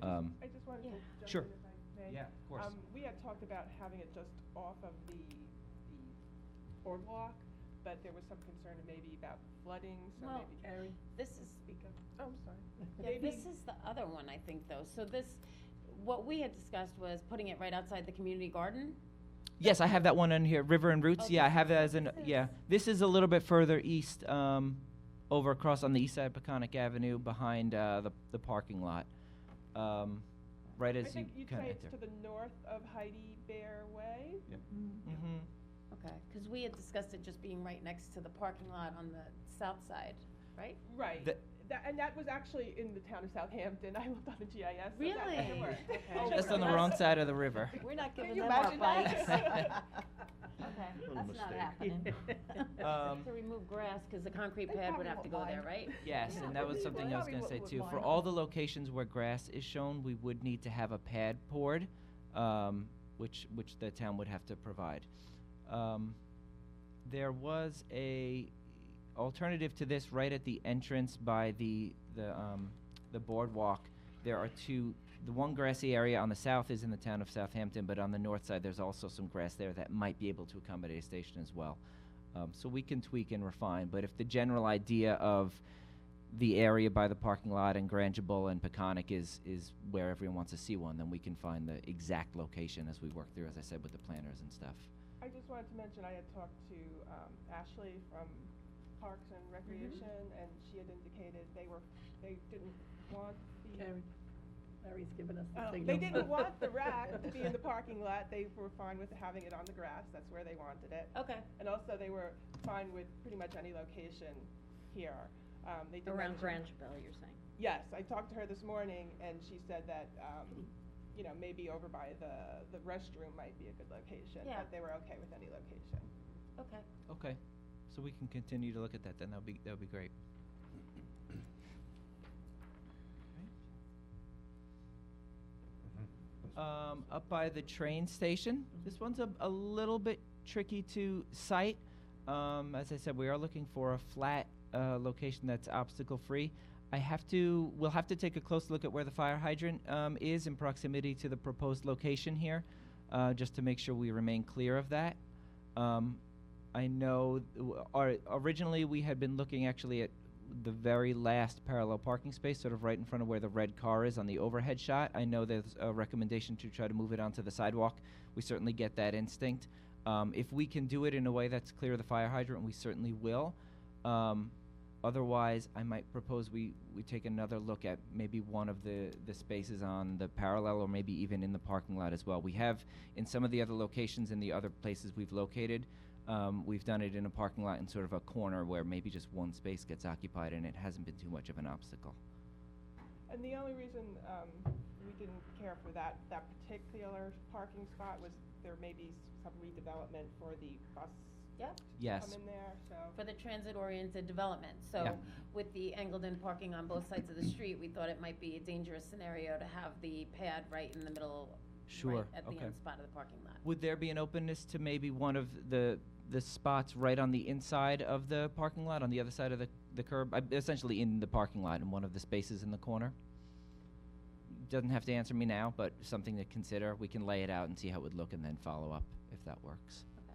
Speaker 9: I just wanted to jump
Speaker 11: Sure.
Speaker 9: in if I may.
Speaker 11: Yeah, of course.
Speaker 9: We had talked about having it just off of the boardwalk, but there was some concern maybe about flooding, so
Speaker 2: Well,
Speaker 9: maybe.
Speaker 2: This is,
Speaker 9: Oh, I'm sorry.
Speaker 2: yeah,
Speaker 9: Maybe-
Speaker 2: this is the other one, I think, though. So this, what we had discussed was putting it right outside the community garden.
Speaker 11: Yes, I have that one in here, River and Roots.
Speaker 2: Oh,
Speaker 11: Yeah, I
Speaker 2: this
Speaker 11: have
Speaker 2: is
Speaker 11: that
Speaker 2: what
Speaker 11: as an,
Speaker 2: this
Speaker 11: yeah.
Speaker 2: is.
Speaker 11: This is a little bit further east, over across on the east side of Peconic Avenue behind the parking lot. Right
Speaker 9: I
Speaker 11: as you
Speaker 9: think you'd
Speaker 11: kind
Speaker 9: say
Speaker 11: of
Speaker 9: it's
Speaker 11: enter.
Speaker 9: to the north of Heidi Bear Way.
Speaker 11: Mm-hmm.
Speaker 2: Okay, because we had discussed it just being right next to the parking lot on the south side, right?
Speaker 9: Right.
Speaker 11: The-
Speaker 9: And that was actually in the town of Southampton. I looked on the GIS. So that
Speaker 2: Really?
Speaker 9: worked.
Speaker 2: Okay.
Speaker 11: Just on the wrong side of the river.
Speaker 6: We're not
Speaker 1: Can
Speaker 6: giving
Speaker 1: you
Speaker 6: them our
Speaker 1: imagine
Speaker 6: bikes.
Speaker 1: that?
Speaker 6: Okay,
Speaker 3: Little
Speaker 6: that's not
Speaker 3: mistake.
Speaker 6: happening.
Speaker 2: To remove grass, because the concrete
Speaker 1: They
Speaker 2: pad would
Speaker 1: probably
Speaker 2: have to
Speaker 1: won't
Speaker 2: go there,
Speaker 1: mind.
Speaker 2: right?
Speaker 11: Yes,
Speaker 1: Yeah,
Speaker 11: and that was
Speaker 1: we
Speaker 11: something
Speaker 1: will.
Speaker 11: I was
Speaker 1: We
Speaker 11: gonna say
Speaker 1: will
Speaker 11: too. For
Speaker 1: mind.
Speaker 11: all the locations where grass is shown, we would need to have a pad poured, which the town would have to provide. There was a alternative to this right at the entrance by the boardwalk. There are two. The one grassy area on the south is in the town of Southampton, but on the north side, there's also some grass there that might be able to accommodate a station as well. So we can tweak and refine, but if the general idea of the area by the parking lot and Grangeville and Peconic is where everyone wants to see one, then we can find the exact location as we work through, as I said, with the planners and stuff.
Speaker 9: I just wanted to mention, I had talked to Ashley from Parks and Recreation, and she had indicated they didn't want the.
Speaker 10: Larry's given us the
Speaker 9: Oh,
Speaker 10: signal.
Speaker 9: they didn't want the rack to be in the parking lot. They were fine with having it on the grass. That's where they wanted it.
Speaker 2: Okay.
Speaker 9: And also, they were fine with pretty much any location here. They did
Speaker 6: Around
Speaker 9: mention-
Speaker 6: Grangeville, you're saying?
Speaker 9: Yes, I talked to her this morning, and she said that, maybe over by the restroom might be a good location.
Speaker 2: Yeah.
Speaker 9: But they were okay with any location.
Speaker 2: Okay.
Speaker 11: Okay, so we can continue to look at that then, that would be great. Up by the train station, this one's a little bit tricky to cite. As I said, we are looking for a flat location that's obstacle-free. We'll have to take a close look at where the fire hydrant is in proximity to the proposed location here, just to make sure we remain clear of that. I know originally we had been looking actually at the very last parallel parking space, sort of right in front of where the red car is on the overhead shot. I know there's a recommendation to try to move it onto the sidewalk. We certainly get that instinct. If we can do it in a way that's clear of the fire hydrant, we certainly will. Otherwise, I might propose we take another look at maybe one of the spaces on the parallel or maybe even in the parking lot as well. We have, in some of the other locations in the other places we've located, we've done it in a parking lot in sort of a corner where maybe just one space gets occupied and it hasn't been too much of an obstacle.
Speaker 9: And the only reason we didn't care for that particular parking spot was there may be some redevelopment for the bus
Speaker 2: Yep.
Speaker 9: to
Speaker 11: Yes.
Speaker 9: come in there, so.
Speaker 2: For the transit-oriented development. So
Speaker 11: Yeah.
Speaker 2: with the Engelden parking on both sides of the street, we thought it might be a dangerous scenario to have the pad right in the middle,
Speaker 11: Sure,
Speaker 2: right at the
Speaker 11: okay.
Speaker 2: end spot of the parking lot.
Speaker 11: Would there be an openness to maybe one of the spots right on the inside of the parking lot, on the other side of the curb, essentially in the parking lot in one of the spaces in the corner? Doesn't have to answer me now, but something to consider. We can lay it out and see how it would look and then follow up if that works.
Speaker 2: Okay.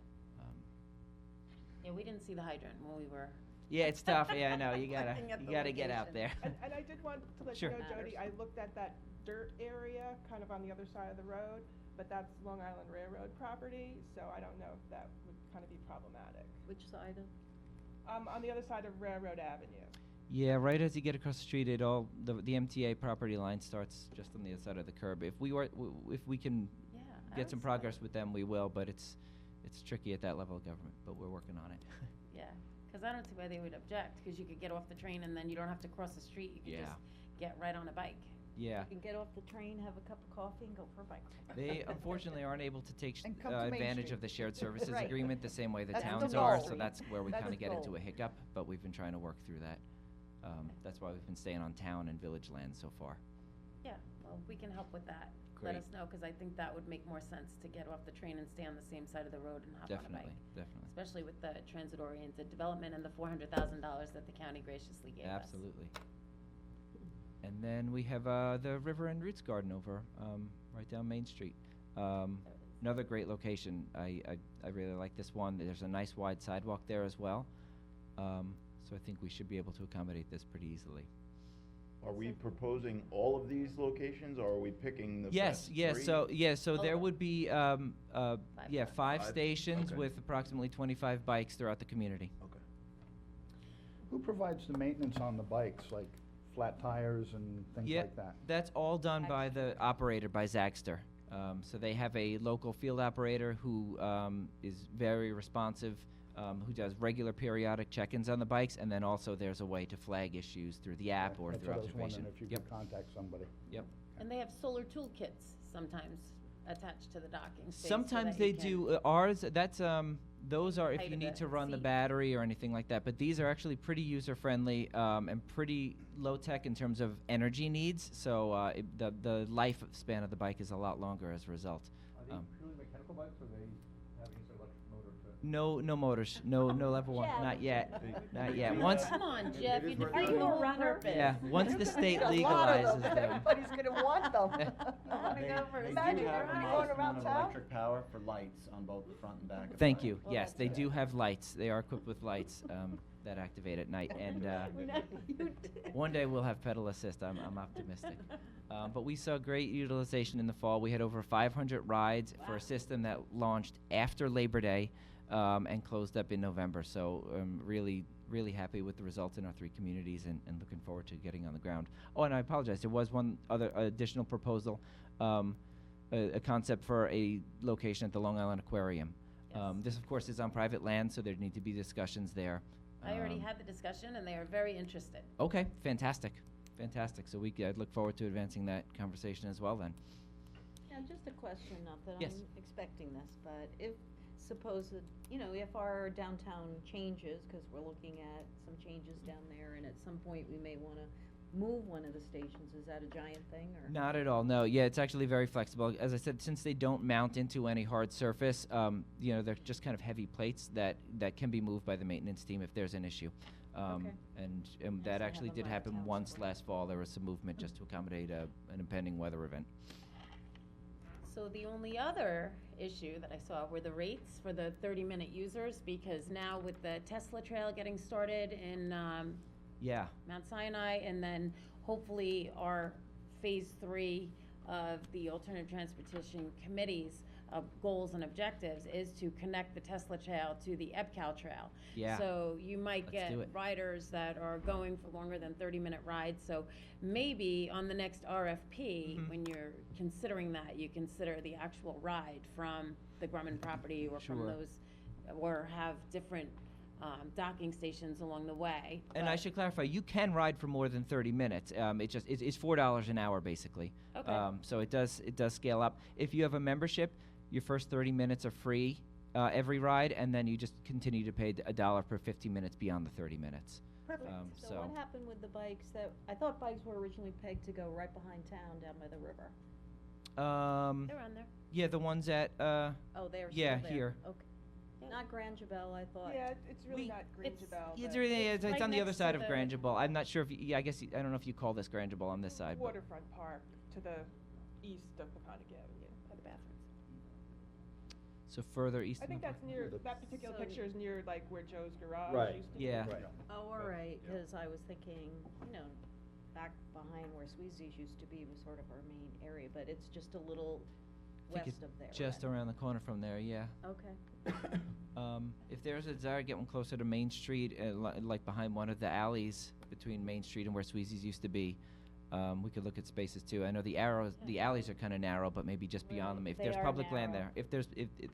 Speaker 2: Yeah, we didn't see the hydrant when we were
Speaker 11: Yeah, it's tough, yeah, I know, you gotta,
Speaker 2: Looking at
Speaker 11: you
Speaker 2: the
Speaker 11: gotta get out there.
Speaker 2: location.
Speaker 9: And I did want to let
Speaker 11: Sure.
Speaker 9: you know, Jody, I
Speaker 2: Matters.
Speaker 9: looked at that dirt area, kind of on the other side of the road, but that's Long Island Railroad property, so I don't know if that would kind of be problematic.
Speaker 6: Which side of?
Speaker 9: On the other side of Railroad Avenue.
Speaker 11: Yeah, right as you get across the street, the MTA property line starts just on the other side of the curb. If we can
Speaker 2: Yeah. I
Speaker 11: get some
Speaker 2: was-
Speaker 11: progress with them, we will, but it's tricky at that level of government, but we're working on it.
Speaker 2: Yeah, because I don't see why they would object, because you could get off the train and then you don't have to cross the street. You could
Speaker 11: Yeah.
Speaker 2: just get right on a bike.
Speaker 11: Yeah,
Speaker 6: You can get off the train, have a cup of coffee, and go for a bike ride.
Speaker 11: they unfortunately aren't able to take
Speaker 1: And come to Main
Speaker 11: advantage
Speaker 1: Street.
Speaker 11: of the shared services
Speaker 1: Right.
Speaker 11: agreement the same way the
Speaker 1: That's the
Speaker 11: towns are,
Speaker 1: goal.
Speaker 11: so that's where we
Speaker 1: That's
Speaker 11: kinda
Speaker 1: the
Speaker 11: get into
Speaker 1: goal.
Speaker 11: a hiccup, but we've been trying to work through that. That's why we've been staying on town and village land so far.
Speaker 2: Yeah, well, we can help with that. Let
Speaker 11: Great.
Speaker 2: us know, because I think that would make more sense to get off the train and stay on the same side of the road and hop on a bike.
Speaker 11: Definitely, definitely.
Speaker 2: Especially with the transit-oriented development and the $400,000 that the county graciously gave us.
Speaker 11: Absolutely. And then we have the River and Roots Garden over right down Main Street. Another great location. I really like this one. There's a nice wide sidewalk there as well. So I think we should be able to accommodate this pretty easily.
Speaker 12: Are we proposing all of these locations, or are we picking the
Speaker 11: Yes,
Speaker 12: best
Speaker 11: yes,
Speaker 12: three?
Speaker 11: so there would be,
Speaker 2: spots.
Speaker 11: 5
Speaker 12: Five?
Speaker 11: stations
Speaker 12: Okay.
Speaker 11: with approximately 25 bikes throughout the community.
Speaker 12: Okay.
Speaker 3: Who provides the maintenance on the bikes, like flat tires and things
Speaker 11: Yeah,
Speaker 3: like that?
Speaker 11: that's all done by the operator, by Zagster. So they have a local field operator who is very responsive, who does regular periodic check-ins on the bikes, and then also there's a way to flag issues through the app or
Speaker 3: That's
Speaker 11: through
Speaker 3: what I was
Speaker 11: observation.
Speaker 3: wondering if you
Speaker 11: Yep,
Speaker 3: could contact somebody.
Speaker 11: yep.
Speaker 2: And they have solar toolkits sometimes attached to the docking space. so
Speaker 11: Sometimes
Speaker 2: that
Speaker 11: they
Speaker 2: you can-
Speaker 11: do, ours, that's, those are if
Speaker 2: Height
Speaker 11: you
Speaker 2: of
Speaker 11: need
Speaker 2: the
Speaker 11: to run the
Speaker 2: seat.
Speaker 11: battery or anything like that, but these are actually pretty user-friendly, and pretty low-tech in terms of energy needs, so, the lifespan of the bike is a lot longer as a result. Um,
Speaker 8: purely mechanical bikes, or they have an electric motor to?
Speaker 11: No motors, no level 1,
Speaker 6: Yeah,
Speaker 11: not
Speaker 6: but-
Speaker 11: yet, not yet. Once,
Speaker 2: Come on, Jeff,
Speaker 12: it
Speaker 2: you
Speaker 12: is
Speaker 2: defeat
Speaker 12: worth
Speaker 2: the
Speaker 12: noting.
Speaker 2: whole
Speaker 6: runner?
Speaker 2: purpose.
Speaker 11: yeah, once the state
Speaker 1: A lot of
Speaker 11: legalizes them.
Speaker 1: Everybody's gonna want them.
Speaker 2: wanna go for a
Speaker 1: Imagine
Speaker 2: spin
Speaker 1: everybody
Speaker 2: ride.
Speaker 1: going around town.
Speaker 13: electric power for lights on both the front and back of the
Speaker 11: Thank
Speaker 13: bike.
Speaker 11: you,
Speaker 2: Well,
Speaker 11: yes,
Speaker 2: that's
Speaker 11: they
Speaker 2: good.
Speaker 11: do have lights, they are equipped with lights, that activate at night, and,
Speaker 6: No, you didn't.
Speaker 11: one day we'll have pedal assist, I'm optimistic. But we saw great utilization in the fall. We had over 500 rides for
Speaker 2: Wow.
Speaker 11: a system that launched after Labor Day and closed up in November. So really, really happy with the results in our 3 communities and looking forward to getting on the ground. Oh, and I apologize. There was one other additional proposal, a concept for a location at the Long Island Aquarium.
Speaker 2: Yes.
Speaker 11: This, of course, is on private land, so there need to be discussions there.
Speaker 2: I already had the discussion, and they are very interested.
Speaker 11: Okay, fantastic, fantastic. So I'd look forward to advancing that conversation as well then.
Speaker 6: Now, just a question, not that
Speaker 11: Yes.
Speaker 6: I'm expecting this, but if, suppose that, if our downtown changes, because we're looking at some changes down there, and at some point we may want to move one of the stations, is that a giant thing, or?
Speaker 11: Not at all, no. Yeah, it's actually very flexible. As I said, since they don't mount into any hard surface, they're just kind of heavy plates that can be moved by the maintenance team if there's an issue.
Speaker 6: Okay.
Speaker 11: And
Speaker 6: Yes,
Speaker 11: that
Speaker 6: they
Speaker 11: actually
Speaker 6: have
Speaker 11: did
Speaker 6: them around
Speaker 11: happen
Speaker 6: town
Speaker 11: once
Speaker 6: somewhere.
Speaker 11: last fall. There was some movement just to accommodate an impending weather event.
Speaker 2: So the only other issue that I saw were the rates for the 30-minute users, because now with the Tesla Trail getting started in
Speaker 11: Yeah,
Speaker 2: Mount Sinai, and then hopefully our Phase 3 of the Alternative Transportation Committee's goals and objectives is to connect the Tesla Trail to the EPCAL Trail.
Speaker 11: yeah.
Speaker 2: So you might
Speaker 11: Let's
Speaker 2: get
Speaker 11: do it.
Speaker 2: riders that are going for longer than 30-minute rides. So maybe on the next RFP,
Speaker 11: Mhm.
Speaker 2: when you're considering that, you consider the actual ride from the Grumman property or from
Speaker 11: Sure.
Speaker 2: those, or have different docking stations along the way.
Speaker 11: And I
Speaker 2: But-
Speaker 11: should clarify, you can ride for more than 30 minutes. It's $4 an hour, basically.
Speaker 2: Okay.
Speaker 11: So it does scale up. If you have a membership, your first 30 minutes are free every ride, and then you just continue to pay $1 per 50 minutes beyond the 30 minutes.
Speaker 1: Perfect.
Speaker 6: So what happened with the bikes I thought bikes were originally pegged to go right behind town down by the river?
Speaker 2: They're on there.
Speaker 11: Yeah, the ones at,
Speaker 6: Oh, they're still
Speaker 11: Yeah,
Speaker 6: there.
Speaker 11: here.
Speaker 6: Okay.
Speaker 2: Yeah.
Speaker 6: Not Grangeville, I thought.
Speaker 9: Yeah, it's really
Speaker 11: We-
Speaker 9: not
Speaker 2: it's-
Speaker 9: Grangebell,
Speaker 11: it's,
Speaker 9: but
Speaker 11: really,
Speaker 2: it's
Speaker 11: it's
Speaker 2: right
Speaker 11: on the other
Speaker 2: next to
Speaker 11: side of
Speaker 2: the-
Speaker 11: Grangeville. I'm not sure if, I guess, I don't know if you call this Grangeville on this side. But
Speaker 9: Waterfront Park to the east of Peconic Avenue.
Speaker 2: By the bathrooms.
Speaker 11: So further east
Speaker 9: I
Speaker 11: in
Speaker 9: think
Speaker 11: the
Speaker 9: that's
Speaker 11: park?
Speaker 9: near, that particular
Speaker 6: So-
Speaker 9: picture is near like where Joe's Garage
Speaker 3: Right.
Speaker 9: used to be.
Speaker 11: Yeah.
Speaker 3: Right.
Speaker 6: Oh, all right,
Speaker 5: Yeah.
Speaker 6: cause I was thinking, back behind where Sweezy's used to be was sort of our main area, but it's just a little
Speaker 11: I think
Speaker 6: west
Speaker 11: it's
Speaker 6: of there,
Speaker 11: just
Speaker 6: right?
Speaker 11: around the corner from there, yeah.
Speaker 6: Okay.
Speaker 11: If there's a desire to get one closer to Main Street, like behind one of the alleys between Main Street and where Sweezy's used to be, we could look at spaces too. I know the alleys are kind of narrow, but maybe just beyond them.
Speaker 6: Right,
Speaker 11: If
Speaker 6: they
Speaker 11: there's
Speaker 6: are
Speaker 11: public land
Speaker 6: narrow.
Speaker 11: there,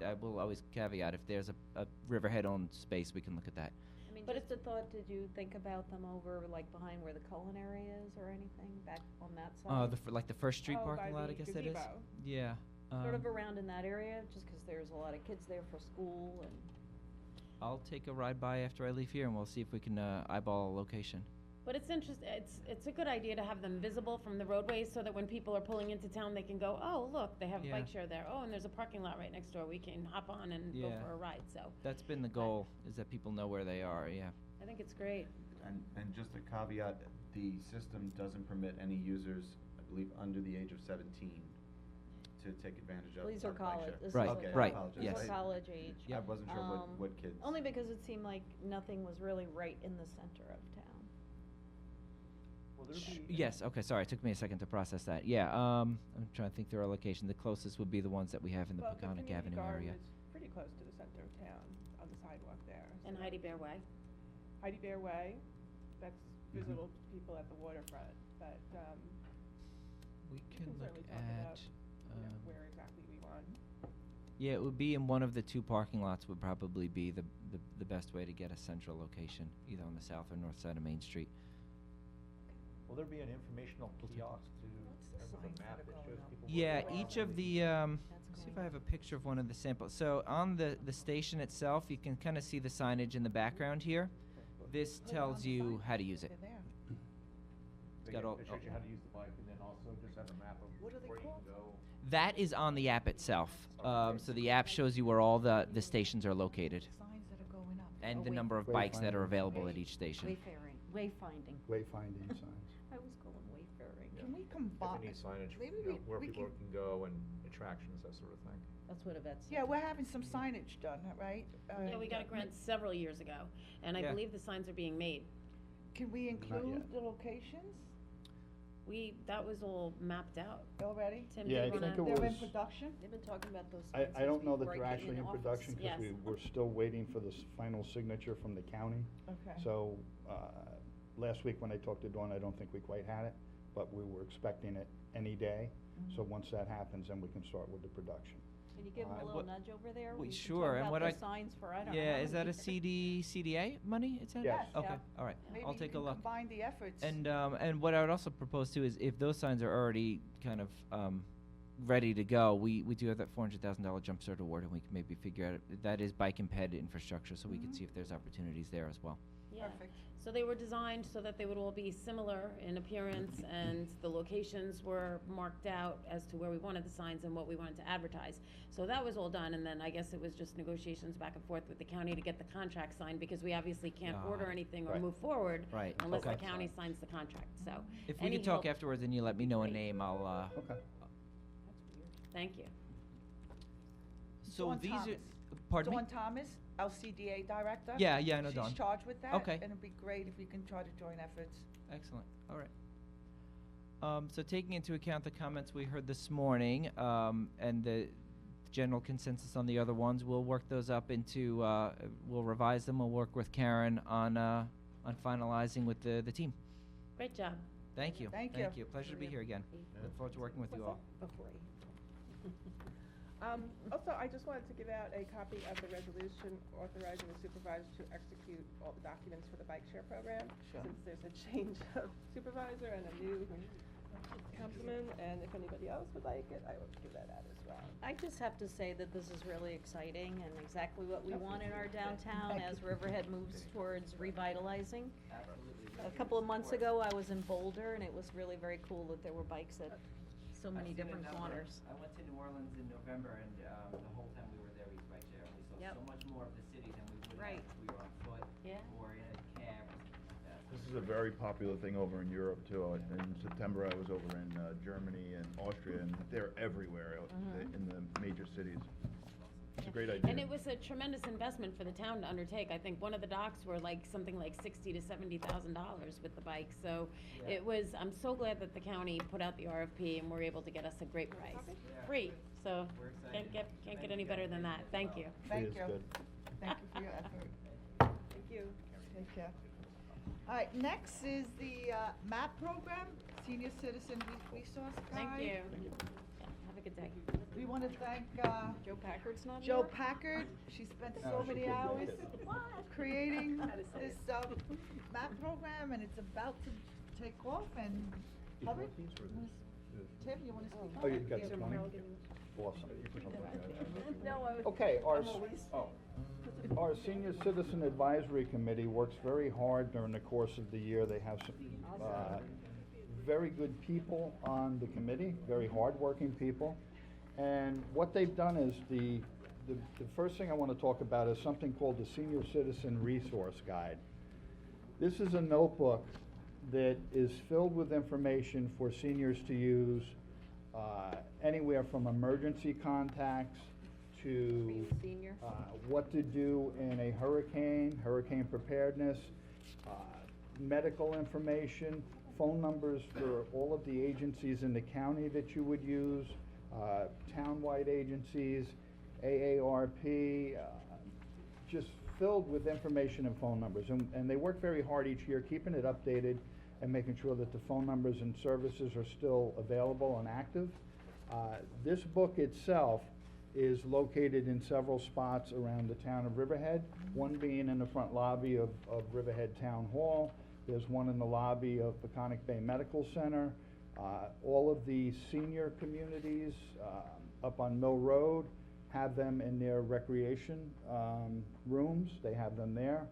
Speaker 11: I will always caveat, if there's a Riverhead-owned space, we can look at that.
Speaker 6: I mean,
Speaker 2: But
Speaker 6: just a thought, did you think about them over, like, behind where the culinary is or anything, back on that side?
Speaker 11: Like the First Street
Speaker 9: Oh,
Speaker 11: parking
Speaker 9: by
Speaker 11: lot, I
Speaker 9: the
Speaker 11: guess that is?
Speaker 9: gazebo.
Speaker 11: Yeah.
Speaker 6: Sort of around in that area, just 'cause there's a lot of kids there for school and.
Speaker 11: I'll take a ride by after I leave here, and we'll see if we can eyeball a location.
Speaker 2: But it's it's a good idea to have them visible from the roadways so that when people are pulling into town, they can go, oh, look, they have a
Speaker 11: Yeah.
Speaker 2: bike share there. Oh, and there's a parking lot right next door. We can hop on and go
Speaker 11: Yeah.
Speaker 2: for a ride, so
Speaker 11: That's been the goal, is that people know where they are, yeah.
Speaker 2: I think it's great.
Speaker 12: And just a caveat, the system doesn't permit any users, I believe, under the age of 17 to take advantage of.
Speaker 6: These are
Speaker 12: our bike
Speaker 6: college,
Speaker 12: share.
Speaker 6: this is
Speaker 11: Right,
Speaker 6: like
Speaker 12: Okay, I
Speaker 11: right,
Speaker 12: apologize.
Speaker 6: These are
Speaker 11: yes.
Speaker 6: college age.
Speaker 12: I wasn't sure what kids.
Speaker 6: Only because it seemed like nothing was really right in the center of town.
Speaker 5: Will there be?
Speaker 11: Yes, okay, sorry, it took me a second to process that. Yeah, I'm trying to think through our location. The closest would be the ones that we have in the
Speaker 9: Well,
Speaker 11: Peconic
Speaker 9: community
Speaker 11: Avenue
Speaker 9: garden
Speaker 11: area.
Speaker 9: is pretty close to the center of town, on the sidewalk there.
Speaker 2: And
Speaker 9: so
Speaker 2: Heidi Bear Way.
Speaker 9: Heidi Bear Way, that's
Speaker 11: Mhm.
Speaker 9: visible to people at the waterfront, but,
Speaker 11: We
Speaker 9: we
Speaker 11: can
Speaker 9: can
Speaker 11: look
Speaker 9: certainly talk
Speaker 11: at,
Speaker 9: about, where exactly we want.
Speaker 11: yeah, it would be in one of the two parking lots would probably be the best way to get a central location, either on the south or north side of Main Street.
Speaker 5: Will there be an informational kiosk with a map that shows people? where
Speaker 11: Yeah,
Speaker 5: they are?
Speaker 11: each of the, let's see if I have a picture of one of the samples. So on the station itself, you can kind of see the signage in the background here. This tells you how to use it.
Speaker 1: They're there.
Speaker 5: They
Speaker 11: got
Speaker 5: get-
Speaker 11: all-
Speaker 5: It shows you how to use the bike, and then also just have a map
Speaker 1: What are
Speaker 5: of
Speaker 1: they
Speaker 5: where you
Speaker 1: called?
Speaker 5: can go.
Speaker 11: That is on the app itself. So the app shows you where all the stations are located
Speaker 1: Signs that are going up.
Speaker 11: and
Speaker 6: Oh,
Speaker 11: the
Speaker 6: wait.
Speaker 11: number of bikes that are
Speaker 3: Wayfinding.
Speaker 11: available at each station.
Speaker 6: Wayfinding.
Speaker 3: Wayfinding signs.
Speaker 6: I always call them wayfaring.
Speaker 1: Can we
Speaker 5: If
Speaker 1: combine?
Speaker 5: we need signage,
Speaker 1: maybe
Speaker 5: you know,
Speaker 1: we-
Speaker 5: where
Speaker 1: we
Speaker 5: people
Speaker 1: can-
Speaker 5: can go and attractions, that sort of thing.
Speaker 6: That's what Yvette said.
Speaker 1: Yeah, we're having some signage done, right?
Speaker 2: Yeah, we got a grant several years ago, and I
Speaker 11: Yeah.
Speaker 2: believe the signs are being made.
Speaker 1: Can we
Speaker 3: yet.
Speaker 1: include the locations
Speaker 2: That was all mapped out.
Speaker 1: already?
Speaker 2: Tim,
Speaker 3: Yeah,
Speaker 2: do
Speaker 3: I
Speaker 2: you
Speaker 3: think
Speaker 2: wanna?
Speaker 3: it
Speaker 1: They're in
Speaker 3: was-
Speaker 1: production?
Speaker 6: They've been talking about those
Speaker 3: I
Speaker 6: signs
Speaker 3: don't
Speaker 6: since
Speaker 3: know that
Speaker 6: before I
Speaker 3: they're
Speaker 6: came
Speaker 3: actually in
Speaker 6: office.
Speaker 3: production, because
Speaker 2: Yes.
Speaker 3: we're still waiting for the final signature from the county.
Speaker 1: Okay.
Speaker 3: So, last week when I talked to Dawn, I don't think we quite had it, but we were expecting it any day. So once that happens, then we can start with the production.
Speaker 6: Can you give them a little
Speaker 11: what-
Speaker 6: nudge over there?
Speaker 11: we
Speaker 6: We can
Speaker 11: sure,
Speaker 6: talk
Speaker 11: and
Speaker 6: about
Speaker 11: what
Speaker 6: those
Speaker 11: I-
Speaker 6: signs for, I don't know.
Speaker 11: Yeah,
Speaker 6: how
Speaker 11: is that
Speaker 6: many
Speaker 11: a CDA money, it's in?
Speaker 3: Yes.
Speaker 11: Okay,
Speaker 1: Yeah.
Speaker 11: all right,
Speaker 1: Maybe
Speaker 11: I'll
Speaker 1: you
Speaker 11: take a
Speaker 1: can
Speaker 11: look.
Speaker 1: combine the efforts.
Speaker 11: And what I would also propose too is if those signs are already kind of ready to go, we do have that $400,000 jump start award, and we can maybe figure out, that is bike and ped infrastructure, so we can
Speaker 1: Mhm.
Speaker 11: see if there's opportunities there as well.
Speaker 2: Yeah.
Speaker 1: Perfect.
Speaker 2: So they were designed so that they would all be similar in appearance, and the locations were marked out as to where we wanted the signs and what we wanted to advertise. So that was all done, and then I guess it was just negotiations back and forth with the county to get the contract signed, because we obviously can't order
Speaker 11: Ah,
Speaker 2: anything or
Speaker 3: right.
Speaker 2: move forward
Speaker 11: Right,
Speaker 2: unless the
Speaker 11: okay.
Speaker 2: county signs the contract, so.
Speaker 11: If we
Speaker 2: any
Speaker 11: could talk
Speaker 2: help-
Speaker 11: afterwards and you let me know a
Speaker 2: Great.
Speaker 11: name, I'll,
Speaker 3: Okay.
Speaker 2: Thank you.
Speaker 11: so
Speaker 1: Dawn
Speaker 11: these are,
Speaker 1: Thomas.
Speaker 11: pardon me?
Speaker 1: Dawn Thomas, LCDA Director.
Speaker 11: Yeah, I know Dawn.
Speaker 1: She's charged with that.
Speaker 11: Okay.
Speaker 1: And it'd be great if we can try to join efforts.
Speaker 11: Excellent, all right. So taking into account the comments we heard this morning, and the general consensus on the other ones, we'll work those up into, we'll revise them, we'll work with Karen on finalizing with the team.
Speaker 2: Great job.
Speaker 11: Thank you.
Speaker 1: Thank you.
Speaker 11: Pleasure to be here again. Look forward to working with you all.
Speaker 9: Also, I just wanted to give out a copy of the resolution authorizing the supervisor to execute all the documents for the bike share program.
Speaker 1: Sure.
Speaker 9: Since there's a change of supervisor and a new councilman, and if anybody else would like it, I will give that out as well.
Speaker 6: I just have to say that this is really exciting and exactly what we want in our downtown as Riverhead moves towards revitalizing. A couple of months ago, I was in Boulder, and it was really very cool that there were bikes at so many different corners.
Speaker 11: I went to New Orleans in November, and the whole time we were there, we bike share. We saw
Speaker 6: Yep.
Speaker 11: so much more of the city than we would
Speaker 6: Right.
Speaker 11: have if we were on foot
Speaker 2: Yeah.
Speaker 11: or in a cab or something like that.
Speaker 12: This is a very popular thing over in Europe too. In September, I was over in Germany and Austria, and they're everywhere in the major cities.
Speaker 8: It's a great idea.
Speaker 2: And it was a tremendous investment for the town to undertake. I think one of the docks were like something like $60,000 to $70,000 with the bike. So it was, I'm so glad that the county put out the RFP and were able to get us a great price. Free, so can't get any better than that. Thank you.
Speaker 1: Thank
Speaker 3: is
Speaker 1: you.
Speaker 3: good.
Speaker 1: Thank you for your effort.
Speaker 9: Thank you.
Speaker 1: Take care. All right, next is the MAP program, Senior Citizen Resource Guide.
Speaker 2: Thank you. Yeah, have a good day.
Speaker 1: We want to thank
Speaker 6: Joe Packard's not
Speaker 1: Joe
Speaker 6: here?
Speaker 1: Packard. She spent
Speaker 3: No,
Speaker 1: so
Speaker 3: she
Speaker 1: many
Speaker 3: couldn't make
Speaker 1: hours
Speaker 3: it.
Speaker 1: creating this MAP program, and it's about to take off. And Hubbard, Tim, you want to speak?
Speaker 3: Oh,
Speaker 1: on
Speaker 3: you
Speaker 1: it?
Speaker 3: got
Speaker 1: Yeah.
Speaker 3: the 20? Awesome.
Speaker 10: No, I was.
Speaker 3: Okay, our Senior Citizen Advisory Committee works very hard during the course of the year. They have some, very good people on the committee, very hardworking people. And what they've done is the first thing I want to talk about is something called the Senior Citizen Resource Guide. This is a notebook that is filled with information for seniors to use, anywhere from emergency contacts to
Speaker 6: Being a senior?
Speaker 3: what to do in a hurricane preparedness, medical information, phone numbers for all of the agencies in the county that you would use, townwide agencies, AARP, just filled with information and phone numbers. And they work very hard each year, keeping it updated and making sure that the phone numbers and services are still available and active. This book itself is located in several spots around the town of Riverhead, one being in the front lobby of Riverhead Town Hall. There's one in the lobby of Peconic Bay Medical Center. All of the senior communities up on Mill Road have them in their recreation rooms. They have them there.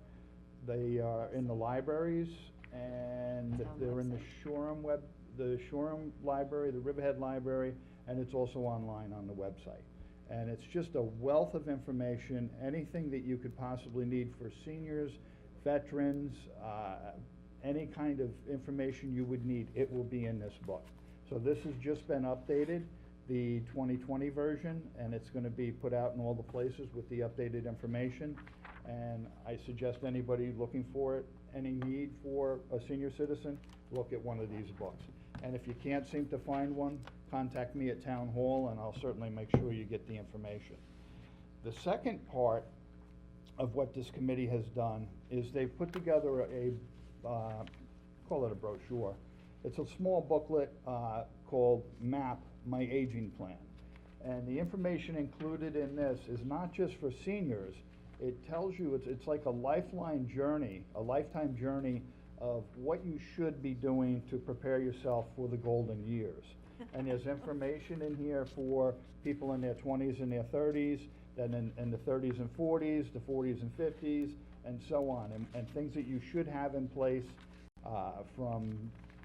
Speaker 3: They are in the libraries, and
Speaker 2: Town
Speaker 3: they're in the
Speaker 2: website.
Speaker 3: the Shoreham Library, the Riverhead Library, and it's also online on the website. And it's just a wealth of information, anything that you could possibly need for seniors, veterans, any kind of information you would need, it will be in this book. So this has just been updated, the 2020 version, and it's gonna be put out in all the places with the updated information. And I suggest anybody looking for it, any need for a senior citizen, look at one of these books. And if you can't seem to find one, contact me at Town Hall, and I'll certainly make sure you get the information. The second part of what this committee has done is they've put together a, call it a brochure. It's a small booklet called MAP, My Aging Plan. And the information included in this is not just for seniors. It tells you, it's like a lifeline journey, a lifetime journey of what you should be doing to prepare yourself for the golden years. And there's information in here for people in their 20s and their 30s, then in the 30s and 40s, the 40s and 50s, and so on, and things that you should have in place, from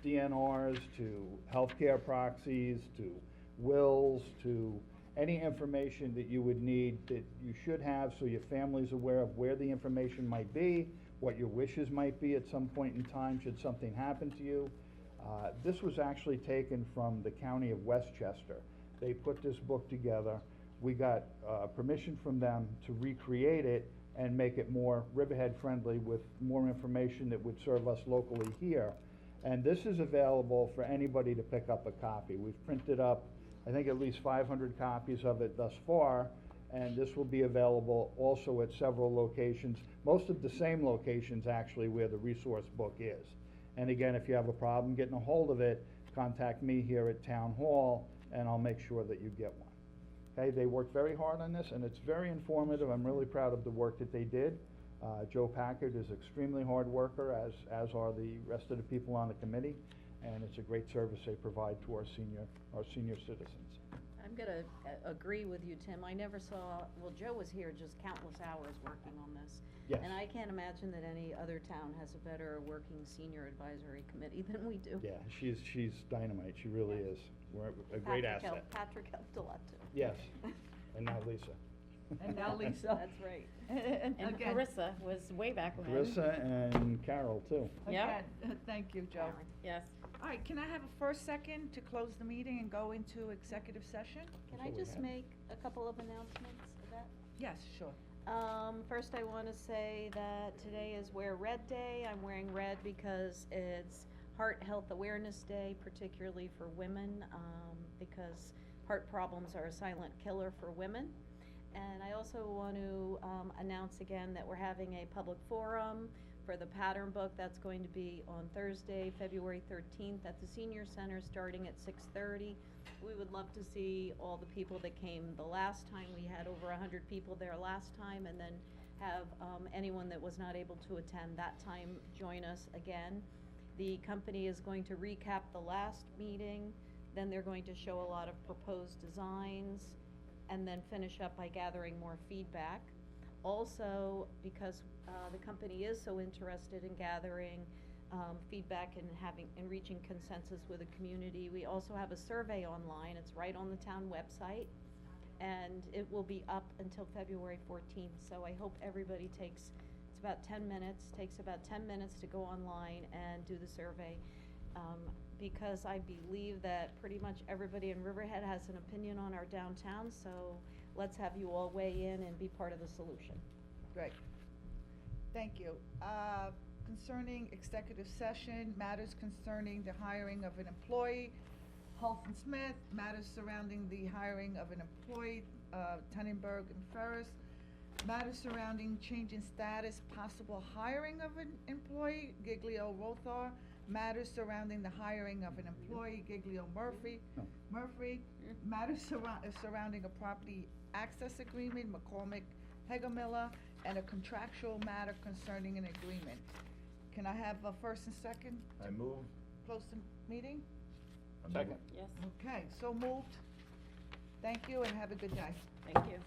Speaker 3: DNRs to healthcare proxies to wills to any information that you would need that you should have so your family's aware of where the information might be, what your wishes might be at some point in time should something happen to you. This was actually taken from the county of Westchester. They put this book together. We got permission from them to recreate it and make it more Riverhead friendly with more information that would serve us locally here. And this is available for anybody to pick up a copy. We've printed up, I think, at least 500 copies of it thus far, and this will be available also at several locations, most of the same locations actually where the resource book is. And again, if you have a problem getting a hold of it, contact me here at Town Hall, and I'll make sure that you get one. Okay, they worked very hard on this, and it's very informative. I'm really proud of the work that they did. Joe Packard is extremely hard worker, as are the rest of the people on the committee, and it's a great service they provide to our senior citizens.
Speaker 6: I'm gonna agree with you, Tim. I never saw, well, Joe was here just countless hours working on this.
Speaker 3: Yes.
Speaker 6: And I can't imagine that any other town has a better working senior advisory committee than we do.
Speaker 3: Yeah, she's dynamite, she really is. We're a great asset.
Speaker 6: Patrick helped a lot too.
Speaker 3: Yes, and now Lisa.
Speaker 1: And now Lisa.
Speaker 6: That's right.
Speaker 2: And
Speaker 1: Again,
Speaker 2: Carissa was way back when.
Speaker 3: Carissa and Carol, too.
Speaker 2: Yep.
Speaker 1: Again, thank you, Joe.
Speaker 2: Yes.
Speaker 1: All right, can I have a first second to close the meeting and go into executive session?
Speaker 6: Can
Speaker 3: That's
Speaker 6: I
Speaker 3: what we
Speaker 6: just
Speaker 3: have.
Speaker 6: make a couple of announcements of that?
Speaker 1: Yes, sure.
Speaker 6: First I wanna say that today is Wear Red Day. I'm wearing red because it's Heart Health Awareness Day, particularly for women, because heart problems are a silent killer for women. And I also want to, announce again that we're having a public forum for the pattern book. That's going to be on Thursday, February 13th at the Senior Center, starting at 6:30. We would love to see all the people that came the last time. We had over 100 people there last time, and then have anyone that was not able to attend that time join us again. The company is going to recap the last meeting, then they're going to show a lot of proposed designs, and then finish up by gathering more feedback. Also, because the company is so interested in gathering feedback and reaching consensus with the community, we also have a survey online. It's right on the town website, and it will be up until February 14th. So I hope everybody takes about 10 minutes to go online and do the survey, because I believe that pretty much everybody in Riverhead has an opinion on our downtown, so let's have you all weigh in and be part of the solution.
Speaker 1: Great. Thank you. Concerning executive session, matters concerning the hiring of an employee, Holton Smith, matters surrounding the hiring of an employee, Tannenberg and Ferris, matters surrounding change in status, possible hiring of an employee, Giglio Rothar, matters surrounding the hiring of an employee, Giglio Murphy, matters surrounding a property access agreement, McCormick Hegemiller, and a contractual matter concerning an agreement. Can I have a first and second?
Speaker 12: I move.
Speaker 1: Close the meeting?
Speaker 8: Second.
Speaker 2: Yes,
Speaker 1: Okay, so moved. Thank you and have a good night.
Speaker 2: thank you.